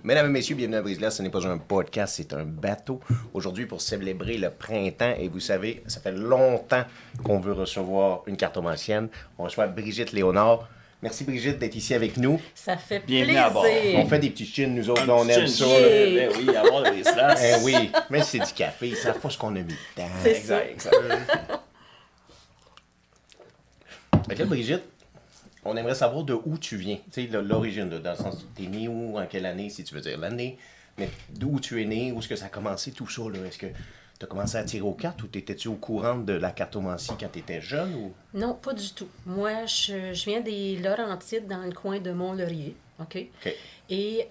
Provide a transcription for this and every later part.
Mesdames et messieurs, bienvenue à Brise-Glace. Ce n'est pas un podcast, c'est un bateau. Aujourd'hui, pour célébrer le printemps, et vous savez, ça fait longtemps qu'on veut recevoir une cartomancienne. On reçoit Brigitte Léonard. Merci Brigitte d'être ici avec nous. Ça fait Bienvenue plaisir. à bord. On fait des petits chines, nous autres, là, on aime ça. Là. Ben oui, à bord de Brise-Glace. Eh oui, même si c'est du café, ils savent pas ce qu'on a mis dedans. C'est Exact, ça. exact. Fait que là, Brigitte, on aimerait savoir de où tu viens. Tu sais, l'origine, là, dans le sens, t'es né où, en quelle année, si tu veux dire l'année, mais d'où tu es né, où est-ce que ça a commencé, tout ça, là. Est-ce que tu as commencé à tirer aux cartes ou t'étais-tu au courant de la cartomancie quand tu étais jeune ou... Non, pas du tout. Moi, je viens des Laurentides, dans le coin de Mont-Laurier. OK? OK. Et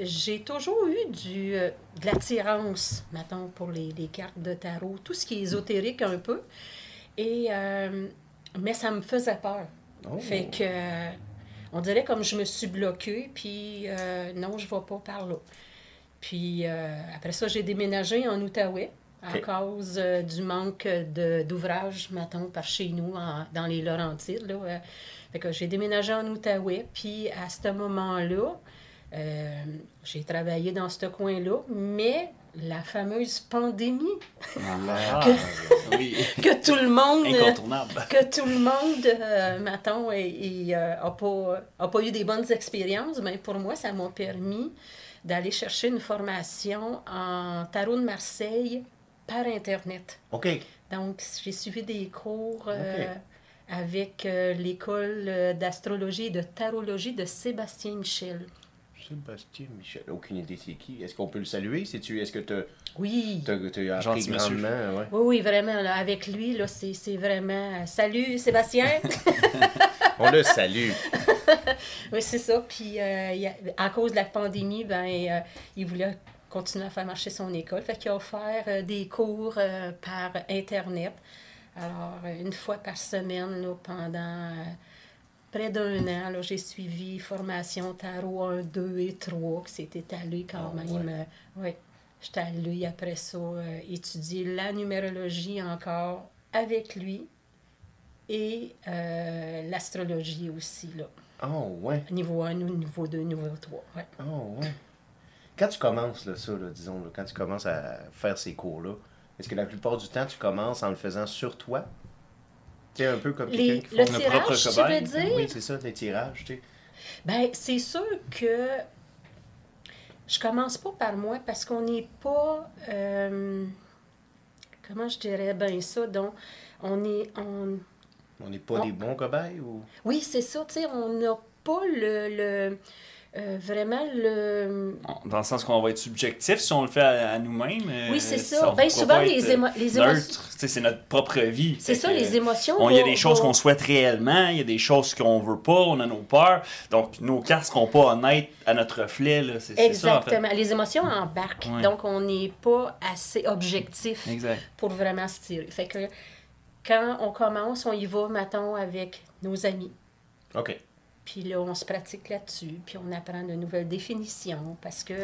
j'ai toujours eu de l'attirance, mettons, pour les cartes de tarot, tout ce qui est ésotérique un peu. Et, mais ça me faisait peur. Oh. Fait que, on dirait comme je me suis bloquée, puis non, je ne vais pas par là. Puis après ça, j'ai déménagé en Outaouais à OK. cause du manque d'ouvrage, mettons, par chez nous, dans les Laurentides. Là. Fait que j'ai déménagé en Outaouais, puis à ce moment-là, j'ai travaillé dans ce coin-là, mais la fameuse pandémie Ah, oui. que tout le monde... Incontournable. que tout le monde, mettons, a pas eu des bonnes expériences, mais pour moi, ça m'a permis d'aller chercher une formation en tarot de Marseille par Internet. OK. Donc, j'ai suivi des cours OK. avec l'école d'astrologie et de tarologie de Sébastien Michel. Sébastien Michel, aucune idée c'est qui. Est-ce qu'on peut le saluer? Est-ce que Oui. t'as appris Gentil monsieur. grandement? Ouais. Oui, oui, vraiment. Là, avec lui, là, c'est vraiment... Salut, Sébastien! On le salue. Oui, c'est ça. Puis, à cause de la pandémie, il voulait continuer à faire marcher son école. Fait qu'il a offert des cours par Internet. Alors, une fois par semaine, là, pendant près d'un an, là, j'ai suivi formation tarot 1, 2 et 3, qui s'est étalé quand Oh, même. Ouais. J'étais allée, après ça, étudier la numérologie encore avec lui et l'astrologie aussi, là. Oh, ouais. Niveau 1, niveau 2, niveau 3. Ouais. Oh, ouais. Quand tu commences, là, ça, là, disons, là, quand tu commences à faire ces cours-là, est-ce que la plupart du temps, tu commences en le faisant sur toi? Tu sais, un peu comme quelqu'un qui Le fait notre propre tirage, tu veux cobaye. dire? Oui, c'est ça, les tirages, tu sais. Ben, c'est sûr que je commence pas par moi parce qu'on n'est pas... comment je dirais bien ça? Donc, on est... On n'est pas des bons cobayes ou... Oui, c'est ça, tu sais, on n'a pas vraiment le... Dans le sens qu'on va être subjectif si on le fait à nous-mêmes. Oui, c'est ça. on Bien pourra souvent, pas les être, émotions... neutre. Tu sais, c'est notre propre vie. C'est Fait ça, que, les émotions... Il y a vont- des choses vont- qu'on souhaite réellement, il y a des choses qu'on veut pas, on a nos peurs. Donc, nos cartes ne seront pas honnêtes à notre reflet. Là. C'est ça, en fait. Exactement. Les émotions embarquent. Ouais. Donc, on n'est pas assez objectif Exact. pour vraiment se tirer. Fait que quand on commence, on y va, mettons, avec nos amis. OK. Puis là, on se pratique là-dessus, puis on apprend de nouvelles définitions, parce que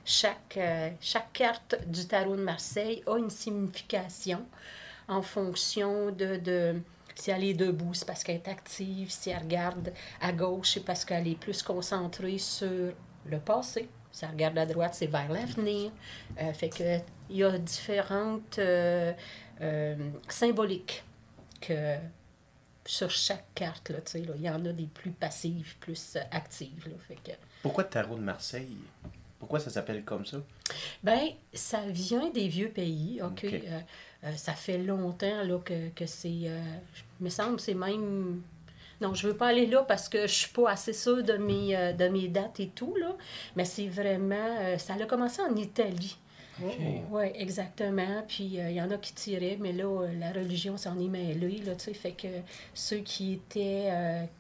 chaque carte du tarot de Marseille a une signification en fonction de si elle est debout, c'est parce qu'elle est active, si elle regarde à gauche, c'est parce qu'elle est plus concentrée sur le passé. Si elle regarde à droite, c'est vers l'avenir. Fait que il y a différentes symboliques que sur chaque carte, là, tu sais, là, il y en a des plus passives, plus actives, là, fait que... Pourquoi Tarot de Marseille? Pourquoi ça s'appelle comme ça? Ben, ça vient des vieux pays, OK? OK. Ça fait longtemps, là, que c'est... il me semble que c'est même... Non, je veux pas aller là parce que je suis pas assez sûre de mes dates et tout, là, mais c'est vraiment... ça a commencé en Italie. OK. Oui, exactement. Puis il y en a qui tiraient, mais là, la religion s'en est mêlée, là, tu sais. Fait que ceux qui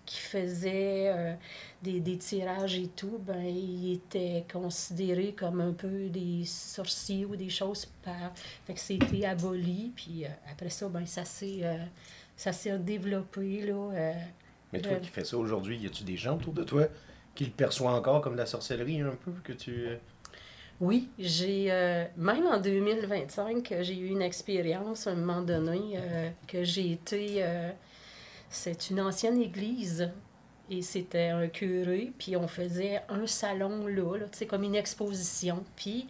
faisaient des tirages et tout, ben ils étaient considérés comme un peu des sorciers ou des choses par... Fait que c'était aboli, puis après ça, ben ça s'est développé, là. Mais toi qui fais ça aujourd'hui, y a-tu des gens autour de toi qui le perçoivent encore comme de la sorcellerie un peu, que tu... Oui, j'ai même en 2025, j'ai eu une expérience à un moment donné que j'ai été... c'est une ancienne église Et c'était un curé, puis on faisait un salon là, tu sais, comme une exposition. Puis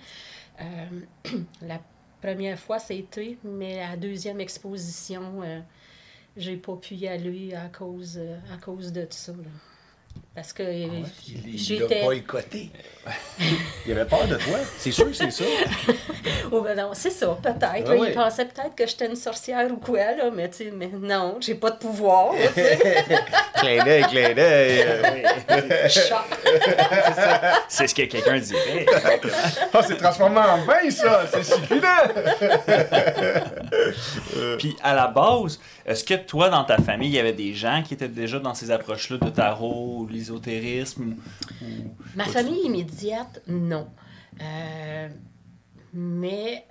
la première fois, c'était, mais la deuxième exposition, j'ai pas pu y aller à cause de ça, là. Parce que Il j'étais... l'a boycotté. Il avait peur de toi. C'est sûr que c'est ça. Oh, ben non, c'est ça, peut-être. Ah ouais. Il pensait peut-être que j'étais une sorcière ou quoi, là, mais, tu sais, mais non, j'ai pas de pouvoir. Tu sais. Clin d'œil, clin d'œil. Choc. C'est ce que quelqu'un dirait. Oh, c'est transformé en bain, ça. C'est succulent. Puis à la base, est-ce que toi, dans ta famille, il y avait des gens qui étaient déjà dans ces approches-là de tarot, ou l'ésotérisme? Ma famille immédiate, non. Mais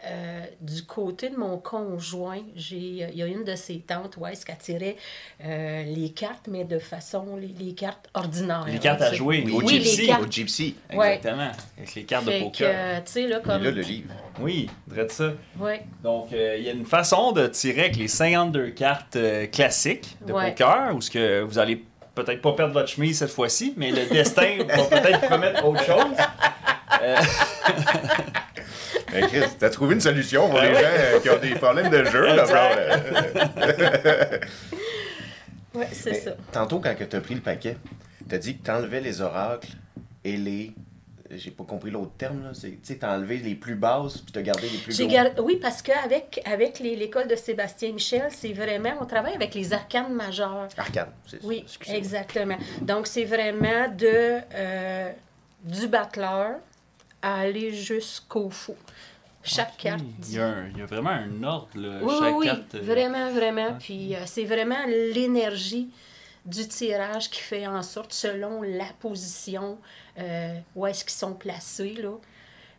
du côté de mon conjoint, il y a une de ses tantes où est-ce qu'elle tirait les cartes, mais de façon, les cartes ordinaires. Les cartes à jouer, Oui, au Oui, gypsy. les cartes. Au gypsy. Exactement. Avec les cartes de Fait poker. que, tu sais, là, Il est comme... là, le livre. Oui, dirais ça. Ouais. Donc, il y a une façon de tirer avec les 52 cartes classiques de Ouais. poker, où ce que vous allez peut-être pas perdre votre chemise cette fois-ci, mais le destin va peut-être promettre autre chose. Hey Chris, t'as trouvé une solution pour Ben les oui. gens qui ont des problèmes de jeu, là, bro. Ouais, c'est Mais ça. Tantôt, quand tu as pris le paquet, t'as dit que t'enlevais les oracles et les... J'ai pas compris l'autre terme, là. Tu sais, t'as enlevé les plus basses puis t'as gardé les plus gros. Oui, parce qu'avec l'école de Sébastien Michel, c'est vraiment... On travaille avec les arcanes majeures. Arcane, c'est ça. Oui, Excusez-moi. exactement. Donc, c'est vraiment du battleur à aller jusqu'au fou. Chaque carte Il y a vraiment un ordre, là. Oui, Chaque oui, carte. vraiment, vraiment. Puis c'est vraiment l'énergie du tirage qui fait en sorte, selon la position, où est-ce qu'ils sont placés, là.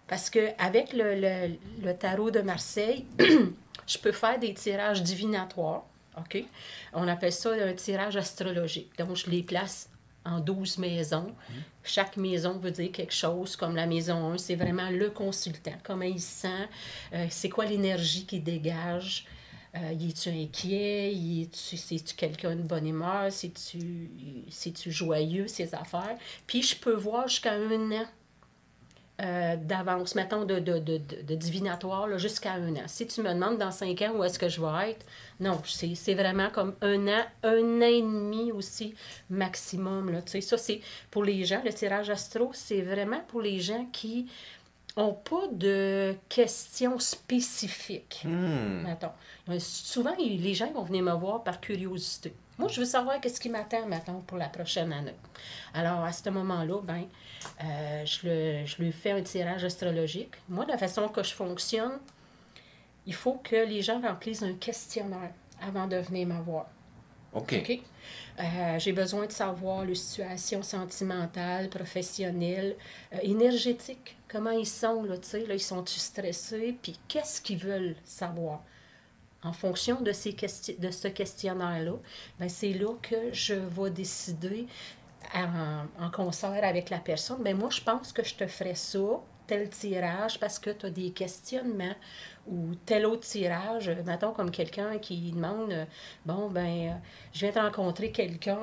Parce qu'avec le tarot de Marseille, je peux faire des tirages divinatoires, OK? On appelle ça un tirage astrologique. Donc, je les place en 12 maisons. Chaque maison veut dire quelque chose, comme la maison 1, c'est vraiment le consultant, comment il se sent, c'est quoi l'énergie qu'il dégage, es-tu inquiet, c'est-tu quelqu'un de bonne humeur, c'est-tu joyeux, ses affaires. Puis je peux voir jusqu'à 1 an d'avance, mettons, de divinatoire là, jusqu'à 1 an. Si tu me demandes dans 5 ans où est-ce que je vais être, non, c'est vraiment comme 1 an, 1 an et demi aussi maximum. Là, tu sais, ça, c'est pour les gens, le tirage astro, c'est vraiment pour les gens qui n'ont pas de questions spécifiques. Mettons. Souvent, les gens vont venir me voir par curiosité. Moi, je veux savoir qu'est-ce qui m'attend, mettons, pour la prochaine année. Alors, à ce moment-là, ben, je lui fais un tirage astrologique. Moi, de la façon que je fonctionne, il faut que les gens remplissent un questionnaire avant de venir me voir. OK. OK? J'ai besoin de savoir les situations sentimentales, professionnelles, énergétiques. Comment ils sont, là, tu sais, là, ils sont-ils stressés? Puis qu'est-ce qu'ils veulent savoir? En fonction de ce questionnaire-là, ben c'est là que je vais décider, en concert avec la personne, ben moi, je pense que je te ferais ça, tel tirage, parce que tu as des questionnements, ou tel autre tirage, mettons comme quelqu'un qui demande, bon, ben, je viens de rencontrer quelqu'un,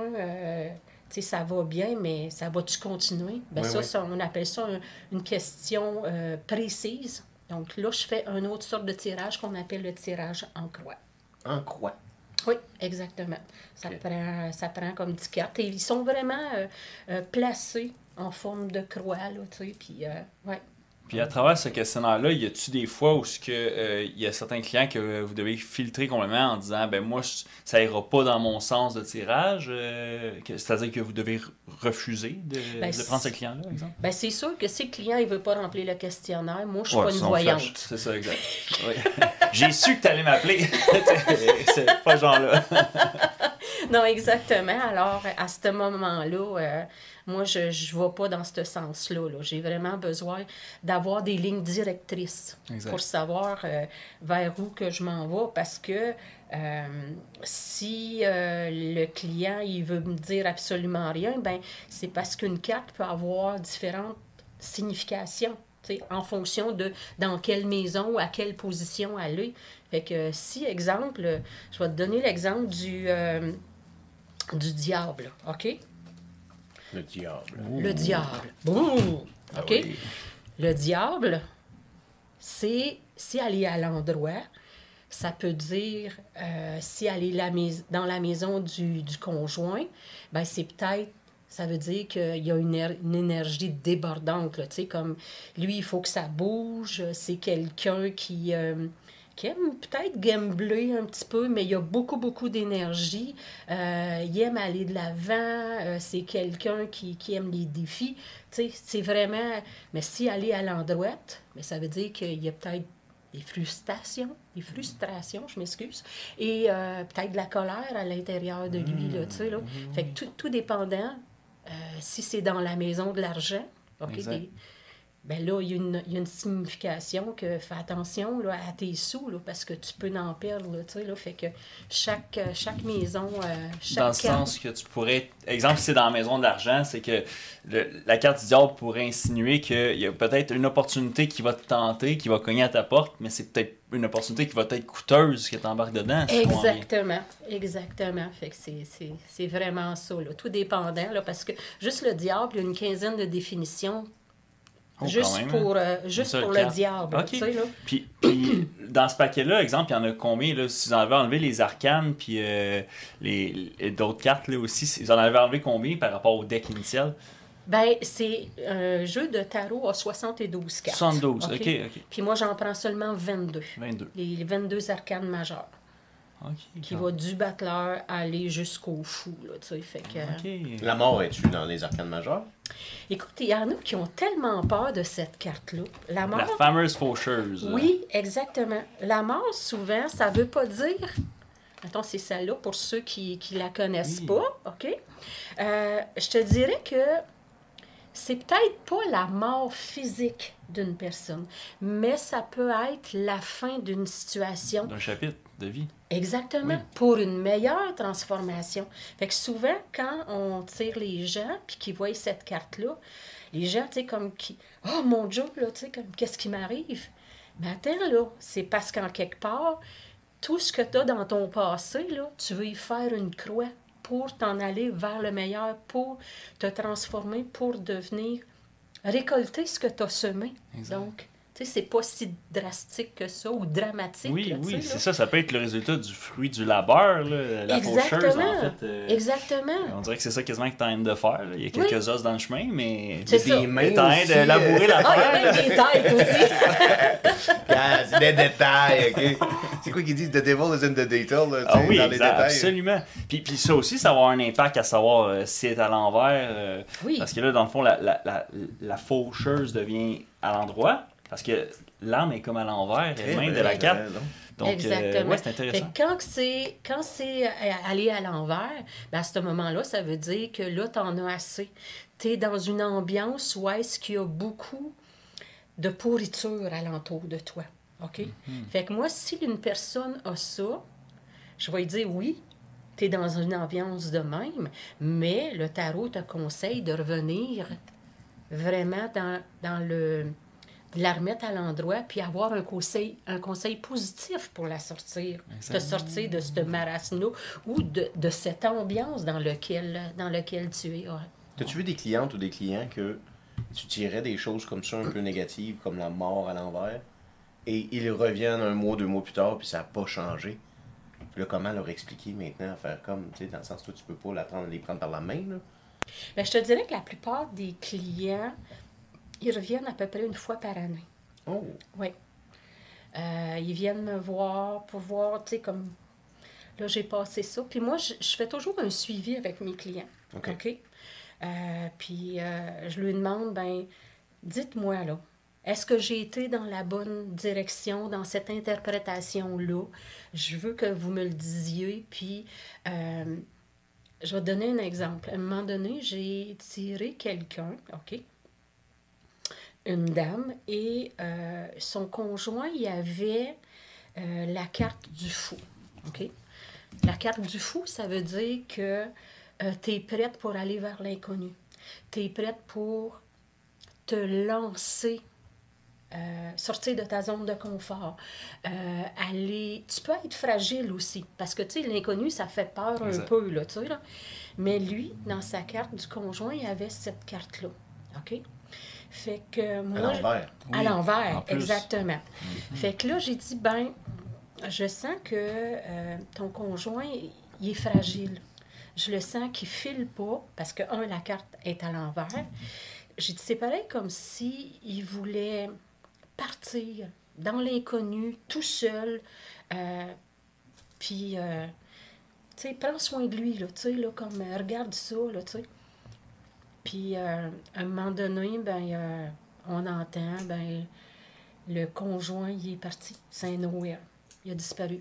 tu sais, ça va bien, mais ça va-tu continuer? Ben Oui, ça, oui. ça, on appelle ça une question précise. Donc là, je fais une autre sorte de tirage qu'on appelle le tirage en croix. En croix. Oui, exactement. Ça prend comme 10 cartes. Et ils sont vraiment placés en forme de croix, là, tu sais, puis, ouais. Puis à travers ce questionnaire-là, y a-tu des fois où il y a certains clients que vous devez filtrer complètement en disant ben moi ça ira pas dans mon sens de tirage, c'est-à-dire que vous devez refuser de prendre ce client-là, par exemple? Ben c'est sûr que si le client ne veut pas remplir le questionnaire, moi je suis Ouais, pas une sinon, voyante. flash. C'est ça, exact. Oui. J'ai su que tu allais m'appeler. C'est pas ce genre-là. Non, exactement. Alors, à ce moment-là, moi, je ne vais pas dans ce sens-là. Là. J'ai vraiment besoin d'avoir des lignes directrices Exact. pour savoir vers où que je m'en vais. Parce que si le client il veut me dire absolument rien, ben c'est parce qu'une carte peut avoir différentes significations. En fonction de dans quelle maison ou à quelle position elle est. Fait que si, exemple, je vais te donner l'exemple du diable, OK? Le diable. Le diable. Boum! Ah OK? oui. Le diable, c'est si elle est à l'endroit, ça peut dire si elle est dans la maison du conjoint, ben c'est peut-être, ça veut dire qu'il y a une énergie débordante, là, tu sais, comme lui, il faut que ça bouge, c'est quelqu'un qui aime peut-être gambler un petit peu, mais il y a beaucoup, beaucoup d'énergie. Il aime aller de l'avant, c'est quelqu'un qui aime les défis. Tu sais, c'est vraiment... Mais si elle est à l'endroit, mais ça veut dire qu'il y a peut-être des frustrations, je m'excuse, et peut-être de la colère à l'intérieur de lui, là, tu sais, là. Fait que tout dépendant, si c'est dans la maison de l'argent, OK, Exact. ben là, il y a une signification que fais attention là, à tes sous, là, parce que tu peux en perdre, là, tu sais, là, fait que chaque maison, chaque Dans le carte- sens que tu pourrais... Exemple, si c'est dans la maison de l'argent, c'est que la carte du diable pourrait insinuer qu'il y a peut-être une opportunité qui va te tenter, qui va cogner à ta porte, mais c'est peut-être une opportunité qui va être coûteuse que tu embarques dedans. Si je comprends bien. Exactement. Fait que c'est vraiment ça, là, tout dépendant, là, parce que juste le diable, il y a une quinzaine de définitions. Oh, Juste quand même, pour, hein. juste Une pour seule le carte. diable, Ok. tu sais, là. Puis dans ce paquet-là, exemple, il y en a combien, là, si vous en avez enlevé les arcanes, puis d'autres cartes, là, aussi, vous en avez enlevé combien par rapport au deck initial? Ben, c'est un jeu de tarot à 72 cartes. 72, OK? ok. Puis moi, j'en prends seulement 22. 22. Les 22 arcanes majeures, Ok. qui va du battleur aller jusqu'au fou, là, tu sais, fait que... Ok. La mort est-tu dans les arcanes majeures? Écoute, il y en a qui ont tellement peur de cette carte-là. La mort... La fameuse faucheuse. là. Oui, exactement. La mort, souvent, ça veut pas dire... Attends, c'est celle-là pour ceux qui la connaissent Oui. pas, OK? Je te dirais que c'est peut-être pas la mort physique d'une personne, mais ça peut être la fin d'une situation. D'un chapitre de vie. Exactement, Oui. pour une meilleure transformation. Fait que souvent, quand on tire les gens, puis qu'ils voient cette carte-là, les gens, tu sais, comme qui... Oh mon Dieu, là, tu sais, comme qu'est-ce qui m'arrive? Mais attends, là, c'est parce qu'en quelque part, tout ce que tu as dans ton passé, là, tu veux y faire une croix pour t'en aller vers le meilleur, pour te transformer, pour devenir... récolter ce que tu as semé. Exact. Donc, tu sais, c'est pas si drastique que ça, ou dramatique. Oui, là, tu oui, sais, c'est là. ça. Ça peut être le résultat du fruit du labeur, là, la faucheuse, en fait. Exactement. On dirait que c'est ça quasiment que tu en train de faire. Là. Il y a quelques os dans le chemin, mais C'est tu ça. Des mains es en train aussi, de labourer la Ah, il y a terre. même des têtes aussi. Ah, c'est des détails, OK? C'est quoi qu'ils disent? The devil is in the detail, là, tu Ah sais, oui, dans les exact, détails. absolument. Puis ça aussi, ça va avoir un impact à savoir si elle est à l'envers. Oui. Parce que là, dans le fond, la faucheuse devient à l'endroit. Parce que l'âme est comme à l'envers Très elle-même de vrai, la carte. raison. Donc, Exactement. ouais, c'est Fait intéressant. que quand c'est aller à l'envers, ben à ce moment-là, ça veut dire que là, tu en as assez. Tu es dans une ambiance où est-ce qu'il y a beaucoup de pourriture alentour de toi. OK? Fait que moi, si une personne a ça, je vais lui dire oui, tu es dans une ambiance de même, mais le tarot te conseille de revenir vraiment dans le... de la remettre à l'endroit, puis avoir un conseil positif pour la sortir. Te sortir de ce marasme-là ou de cette ambiance dans lequel tu es. Ouais. T'as-tu vu des clientes ou des clients que tu tirais des choses comme ça, un peu négatives, comme la mort à l'envers, et ils reviennent un mois, 2 mois plus tard, puis ça n'a pas changé? Puis là, comment leur expliquer maintenant, faire comme, tu sais, dans le sens, toi, tu peux pas les prendre par la main, là? Ben, je te dirais que la plupart des clients, ils reviennent à peu près une fois par année. Oh! Oui. Ils viennent me voir pour voir, tu sais, comme... Là, j'ai passé ça. Puis moi, je fais toujours un suivi avec mes clients. OK. OK? Puis je lui demande, ben, dites-moi, là, est-ce que j'ai été dans la bonne direction, dans cette interprétation-là? Je veux que vous me le disiez. Puis, je vais te donner un exemple. À un moment donné, j'ai tiré quelqu'un, OK? Une dame, et son conjoint, il avait la carte du fou, OK? La carte du fou, ça veut dire que tu es prête pour aller vers l'inconnu. Tu es prête pour te lancer sortir de ta zone de confort. Tu peux être fragile aussi, parce que, tu sais, l'inconnu, ça fait peur un peu, là, tu sais, là. Mais lui, dans sa carte du conjoint, il avait cette carte-là, OK? Fait que moi... À l'envers. À l'envers, en plus. exactement. Fait que là, j'ai dit, ben, je sens que ton conjoint, il est fragile. Je le sens qu'il file pas, parce que, la carte est à l'envers. J'ai dit, c'est pareil comme si il voulait partir dans l'inconnu, tout seul. Puis, tu sais, prends soin de lui, là, tu sais, là, comme, regarde ça, là, tu sais. Puis, à un moment donné, ben, on entend, ben, le conjoint, il est parti. C'est nowhere. Il a disparu.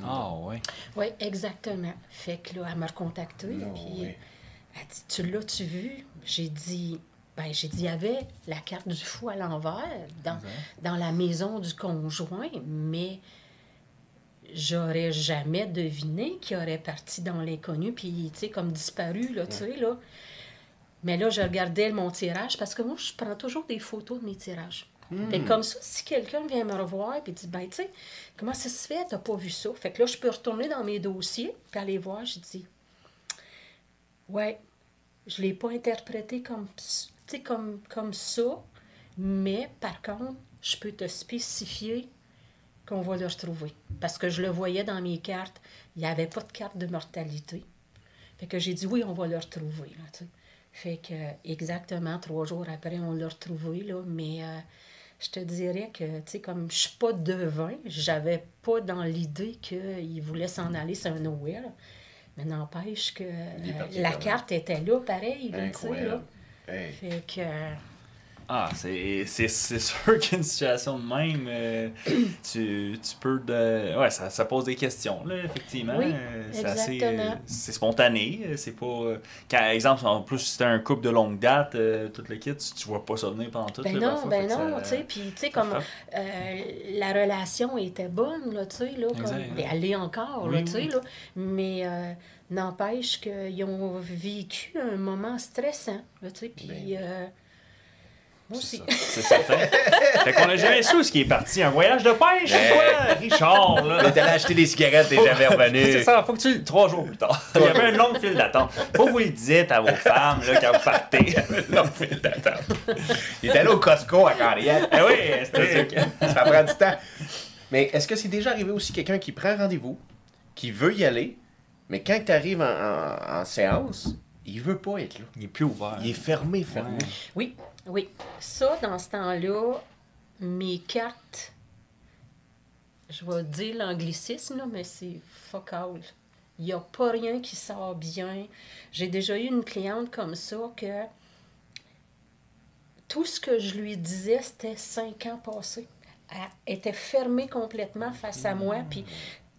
Ah, ouais. Oui, exactement. Fait que là, elle m'a recontacté. Puis, elle dit, tu l'as-tu vu? J'ai dit, il y avait la carte du fou à l'envers dans la maison du conjoint, mais j'aurais jamais deviné qu'il aurait parti dans l'inconnu, puis, tu sais, comme disparu, là, tu sais, là. Mais là, je regardais mon tirage, parce que moi, je prends toujours des photos de mes tirages. Fait que comme ça, si quelqu'un vient me revoir et dit, ben, tu sais, comment ça se fait, t'as pas vu ça? Fait que là, je peux retourner dans mes dossiers, puis aller voir, j'ai dit, ouais, je l'ai pas interprété comme ça, mais par contre, je peux te spécifier qu'on va le retrouver. Parce que je le voyais dans mes cartes, il n'y avait pas de carte de mortalité. Fait que j'ai dit, oui, on va le retrouver, là, tu sais. Fait que, exactement, 3 jours après, on l'a retrouvé, là, mais je te dirais que, tu sais, comme je suis pas devin, j'avais pas dans l'idée qu'il voulait s'en aller sur un nowhere, là. Mais n'empêche que la carte était là, pareil, là, tu sais, là. Hey. Fait que... Ah, c'est sûr qu'une situation de même, tu peux... Ouais, ça pose des questions, là, effectivement. Oui, c'est exactement. c'est spontané, c'est pas... Quand, exemple, en plus, si c'était un couple de longue date, tout le kit, tu vois pas ça venir pendant tout, Ben là, non, parfois, tu sais, puis tu sais, comme la relation était bonne, là, tu sais, là, comme... Exact, Ben, elle l'est encore, oui, là, tu sais, oui. là, mais n'empêche qu'ils ont vécu un moment stressant, là, tu sais, puis... moi aussi. C'est certain. Fait qu'on a jamais su ce qui est parti. Un voyage de pêche ou quoi, Richard, là? T'es allé acheter des cigarettes, t'es jamais revenu. C'est ça, faut que tu... 3 jours plus tard. Il y avait une longue file d'attente. Faut que vous le dites à vos femmes, là, quand vous partez. Une longue file d'attente. Il est allé au Costco à Carrière. Eh oui, c'était... Ça prend du temps. Mais est-ce que c'est déjà arrivé aussi quelqu'un qui prend rendez-vous, qui veut y aller, mais quand tu arrives en séance, il veut pas être là. Il est plus ouvert. Il est fermé. Oui, oui. Ça, dans ce temps-là, mes cartes, je vais dire l'anglicisme, là, mais c'est fuck all. Il n'y a pas rien qui sort bien. J'ai déjà eu une cliente comme ça que tout ce que je lui disais, c'était 5 ans passés. Elle était fermée complètement face à moi, puis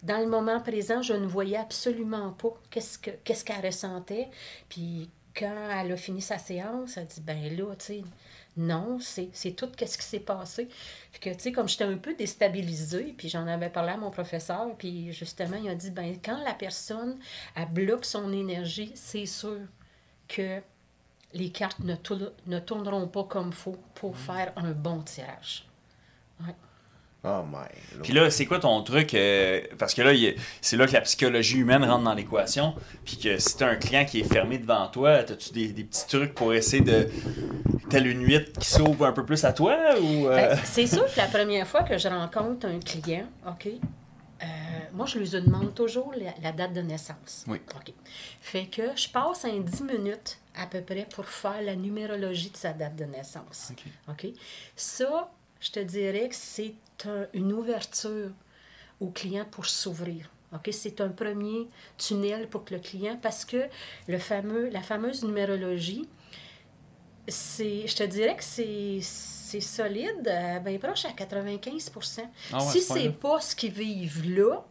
dans le moment présent, je ne voyais absolument pas qu'est-ce qu'elle ressentait. Puis quand elle a fini sa séance, elle dit, ben là, tu sais, non, c'est tout qu'est-ce qui s'est passé. Puis que, tu sais, comme j'étais un peu déstabilisée, puis j'en avais parlé à mon professeur, puis justement, il a dit, ben quand la personne, elle bloque son énergie, c'est sûr que les cartes ne tourneront pas comme il faut pour faire un bon tirage. Ouais. Oh my Lord. Puis là, c'est quoi ton truc? Parce que là, c'est là que la psychologie humaine rentre dans l'équation. Puis que si t'as un client qui est fermé devant toi, as-tu des petits trucs pour essayer de... Telle une huître qui s'ouvre un peu plus à toi? Ou, Ben, c'est sûr que la première fois que je rencontre un client, OK, moi, je lui demande toujours la date de naissance. Oui. OK. Fait que je passe 10 minutes à peu près pour faire la numérologie de sa date de naissance. OK. OK? Ça, je te dirais que c'est une ouverture au client pour s'ouvrir. OK? C'est un premier tunnel pour que le client, parce que la fameuse numérologie, je te dirais que c'est solide, bien proche à 95%. Ah ouais, si c'est pas c'est là. pas ce qu'ils vivent là,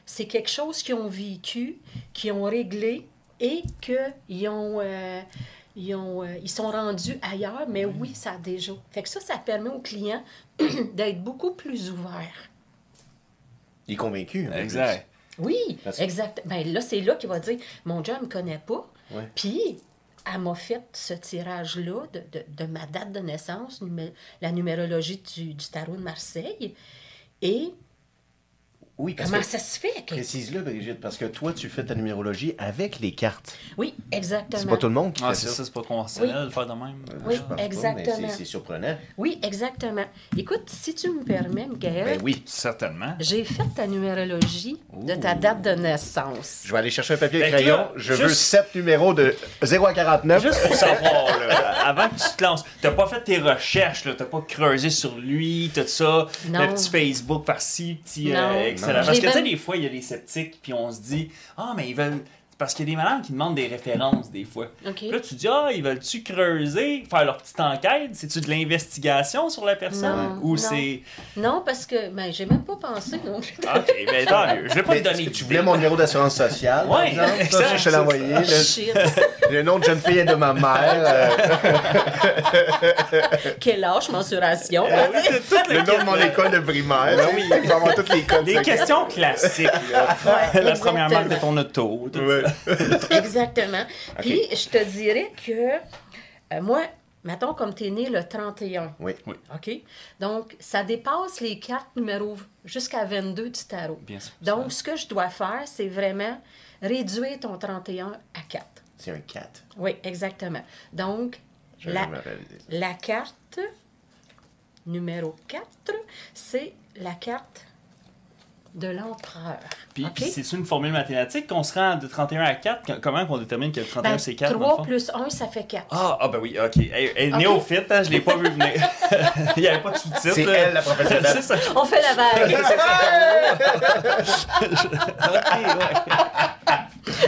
c'est quelque chose qu'ils ont vécu, qu'ils ont réglé et qu'ils ils sont rendus ailleurs, mais oui, ça a déjà. Fait que ça permet au client d'être beaucoup plus ouvert. Il est convaincu. en Exact. Oui, Parce que- exact. Ben là, c'est là qu'il va dire, mon Dieu, il me connaît pas. Ouais. Puis, elle m'a fait ce tirage-là de ma date de naissance, la numérologie du tarot de Marseille. Et Oui, parce comment que, ça se fait? précise-le, Brigitte, parce que toi, tu fais ta numérologie avec les cartes. Oui, exactement. C'est pas tout le monde qui Ah, fait c'est ça. ça, c'est pas conventionnel de faire de même. Oui, Je pense pas, exactement. mais c'est surprenant. Oui, exactement. Écoute, si tu me permets, Michael, Ben oui. Certainement. j'ai fait ta numérologie de ta date de naissance. Je vais aller chercher un papier et Ben, crayon. là, Je juste- veux 7 numéros de 0 à 49. Juste pour savoir, là, avant que tu te lances, t'as pas fait tes recherches, là, t'as pas creusé sur lui, tout ça, Non. le petit Facebook par-ci, petit Non. excellent. Non. Parce que, J'ai tu sais, même- des fois, il y a des sceptiques, puis on se dit, ah, mais ils veulent. Parce qu'il y a des malades qui demandent des références, des fois. OK. Puis là, tu dis, ah, ils veulent-tu creuser, faire leur petite enquête? C'est-tu de l'investigation sur la personne? Non, Ou non. c'est. Non, parce que j'ai même pas pensé non plus. Ok, ben tant mieux. Je vais pas Mais te donner tu d'idée. voulais mon numéro d'assurance sociale, par Ouais, exemple? Ça, exact, je te l'ai envoyé. Ah, shit. Le nom de jeune fille est de ma mère. Quel âge, mensuration? Ah oui, c'est tout Le nom de mon école de primaire. Là, oui, il va avoir toutes les codes. Des questions classiques, là. Ouais, La première marque de exactement. ton auto. tout Ouais. ça. Exactement. Puis, je te dirais que moi, mettons, comme tu es né le 31. Oui. Oui. OK? Donc, ça dépasse les cartes numéro jusqu'à 22 du tarot. Bien sûr. Donc, ce que je dois faire, c'est vraiment réduire ton 31 à 4. C'est un 4. Oui, exactement. Donc, Je la, vais me réaliser. la carte numéro 4, c'est la carte de l'empereur. Puis, OK? puis c'est une formule mathématique qu'on se rend de 31 à 4. Comment qu'on détermine que le 31 Ben, c'est 4? 3 plus 1, ça fait 4. Ben oui, ok. Elle est néophyte, hein, je l'ai pas vu venir. Il n'y avait pas de sous-titres. C'est là. elle, la professionnelle. C'est ça. On fait la vague. Ok, ouais.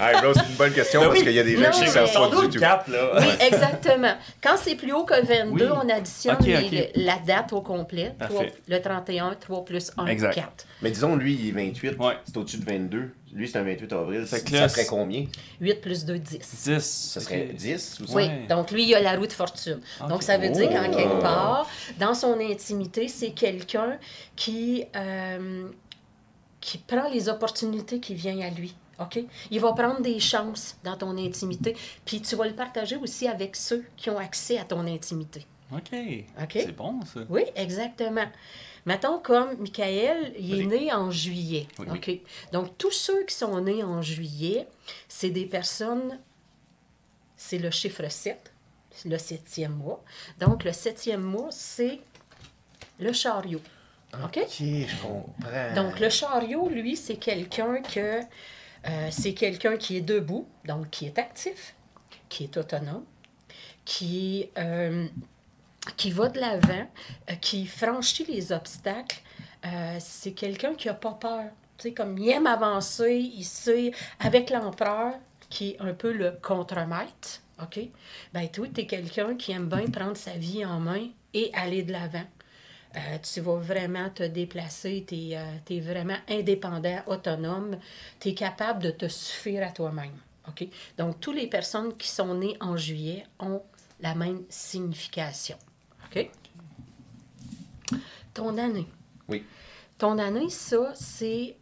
Ah, bro, c'est une bonne question Ben parce oui. qu'il y a des Non, gens qui ne mais- savent pas Son du tout. 4, là. Oui, exactement. Quand c'est plus haut que 22, Oui. on additionne Ok, ok. la date au complet. Parfait. Le 31, 3 plus 1, Exact. 4. Mais disons, lui, il est 28. Ouais. C'est au-dessus de 22. Lui, c'est un 28 avril. Fait que Ça là, serait combien? 8 plus 2, 10. 10. Ça serait 10 ou ça? Oui, Ouais. donc lui, il a la roue de fortune. Ok. Donc, ça veut dire qu'en Oh. quelque part, dans son intimité, c'est quelqu'un qui prend les opportunités qui viennent à lui. OK? Il va prendre des chances dans ton intimité, puis tu vas le partager aussi avec ceux qui ont accès à ton intimité. Ok. OK? C'est bon, ça. Oui, exactement. Mettons comme Michael, il est né en juillet. Oui, OK? Donc, tous ceux qui sont nés en juillet, c'est des personnes, c'est le chiffre 7, c'est le 7e mois. Donc, le 7e mois, c'est le chariot. OK? Ok, je comprends. Donc, le chariot, lui, c'est quelqu'un qui est debout, donc qui est actif, qui est autonome, qui va de l'avant, qui franchit les obstacles. C'est quelqu'un qui n'a pas peur. Tu sais, comme il aime avancer, il sait, avec l'empereur, qui est un peu le contremaître, OK? Ben, toi, tu es quelqu'un qui aime bien prendre sa vie en main et aller de l'avant. Tu vas vraiment te déplacer, tu es vraiment indépendant, autonome, tu es capable de te suffire à toi-même. OK? Donc, toutes les personnes qui sont nées en juillet ont la même signification. OK? Ton année. Oui. Ton année, ça, c'est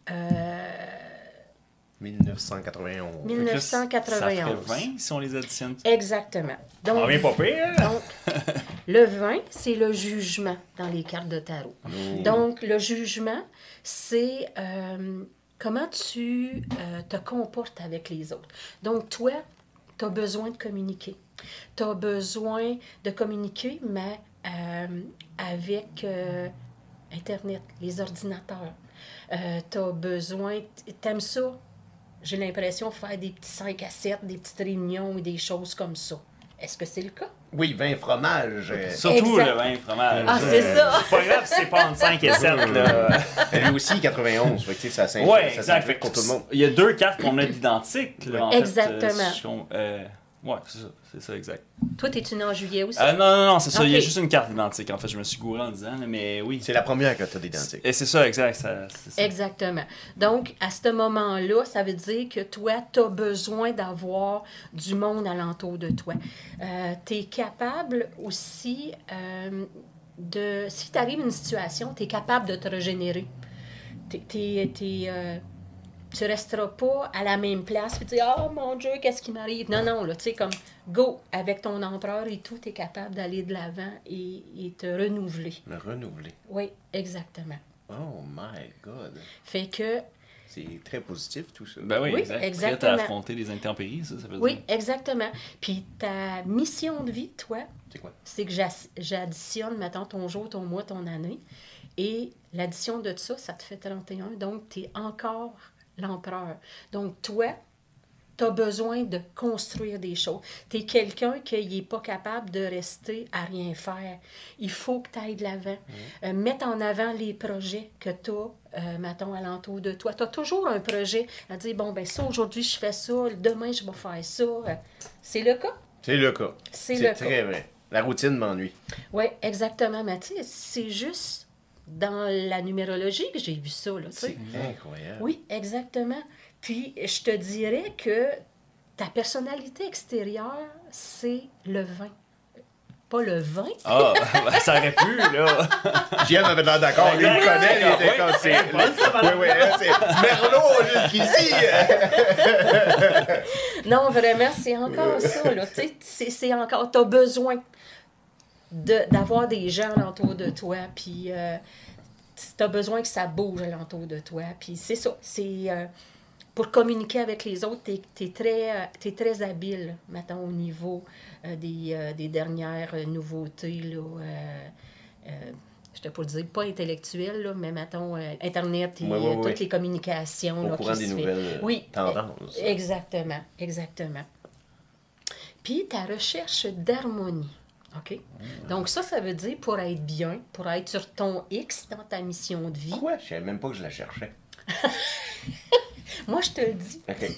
1991. Ça ferait 1991. 20 si on les additionne. Exactement. Donc, On vient pas pire. donc, le 20, c'est le jugement dans les cartes de tarot. Donc, le jugement, c'est comment tu te comportes avec les autres. Donc, toi, tu as besoin de communiquer. Tu as besoin de communiquer, mais avec Internet, les ordinateurs. Tu as besoin, t'aimes ça, j'ai l'impression, faire des petits 5 à 7, des petites réunions ou des choses comme ça. Est-ce que c'est le cas? Oui, 20 fromages. Surtout Exact. le vin fromage. Ah, c'est ça! C'est pas grave si c'est pas entre 5 et 7. Là. Lui aussi, 91. Fait que, tu sais, ça Ouais, ça exact. s'applique pour tout le monde. Il y a deux cartes qu'on a d'identiques. Là, en Exactement. Fait, ouais, c'est ça, exact. Toi, t'es-tu né en juillet aussi? Non, c'est ça. Il y a Ok. juste une carte identique. En fait, je me suis gouré en disant, là, mais oui. C'est la première que tu as d'identique. Et c'est ça, exact. C'est ça. Exactement. Donc, à ce moment-là, ça veut dire que toi, tu as besoin d'avoir du monde alentour de toi. Tu es capable aussi si tu arrives une situation, tu es capable de te régénérer. tu resteras pas à la même place et tu dis « Oh mon Dieu, qu'est-ce qui m'arrive? » Non, non, là, tu sais, comme go, avec ton empereur et tout, tu es capable d'aller de l'avant et te renouveler. Me renouveler. Oui, exactement. Oh my God. Fait que, C'est très positif, tout ça. Ben oui, Oui, exact. exactement. Prête à affronter les intempéries, ça veut oui, dire. exactement. Puis ta mission de vie, toi, C'est quoi? c'est que j'additionne, mettons, ton jour, ton mois, ton année. Et l'addition de ça, ça te fait 31. Donc, tu es encore l'empereur. Donc, toi, tu as besoin de construire des choses. Tu es quelqu'un qui n'est pas capable de rester à rien faire. Il faut que tu ailles de l'avant. Mettre en avant les projets que tu as, mettons, alentour de toi. Tu as toujours un projet à dire, bon, ben ça, aujourd'hui, je fais ça, demain, je vais faire ça. C'est le cas? C'est le cas. C'est le cas. très vrai. La routine m'ennuie. Oui, exactement. Mais tu sais, c'est juste dans la numérologie que j'ai vu ça, là, tu sais. C'est incroyable. Oui, exactement. Puis, je te dirais que ta personnalité extérieure, c'est le vin. Pas le vin. Ah, ben, ça aurait pu, là. JM avait l'air d'accord. Lui, il me connaît, il était comme c'est. Oui, c'est Merlot jusqu'ici. Non, vraiment, c'est encore ça, là. Tu sais, c'est encore... Tu as besoin d'avoir des gens alentour de toi, puis tu as besoin que ça bouge alentour de toi. Puis c'est ça, c'est... pour communiquer avec les autres, tu es très habile, mettons, au niveau des dernières nouveautés, là, je ne te pas dire, pas intellectuelles, là, mais mettons, Internet et toutes les communications. Au là, courant qui des se nouvelles tendances. Exactement, exactement. Puis ta recherche d'harmonie. OK? Donc ça veut dire pour être bien, pour être sur ton X dans ta mission de vie. Quoi? Je ne savais même pas que je la cherchais. Moi, je te le dis. OK.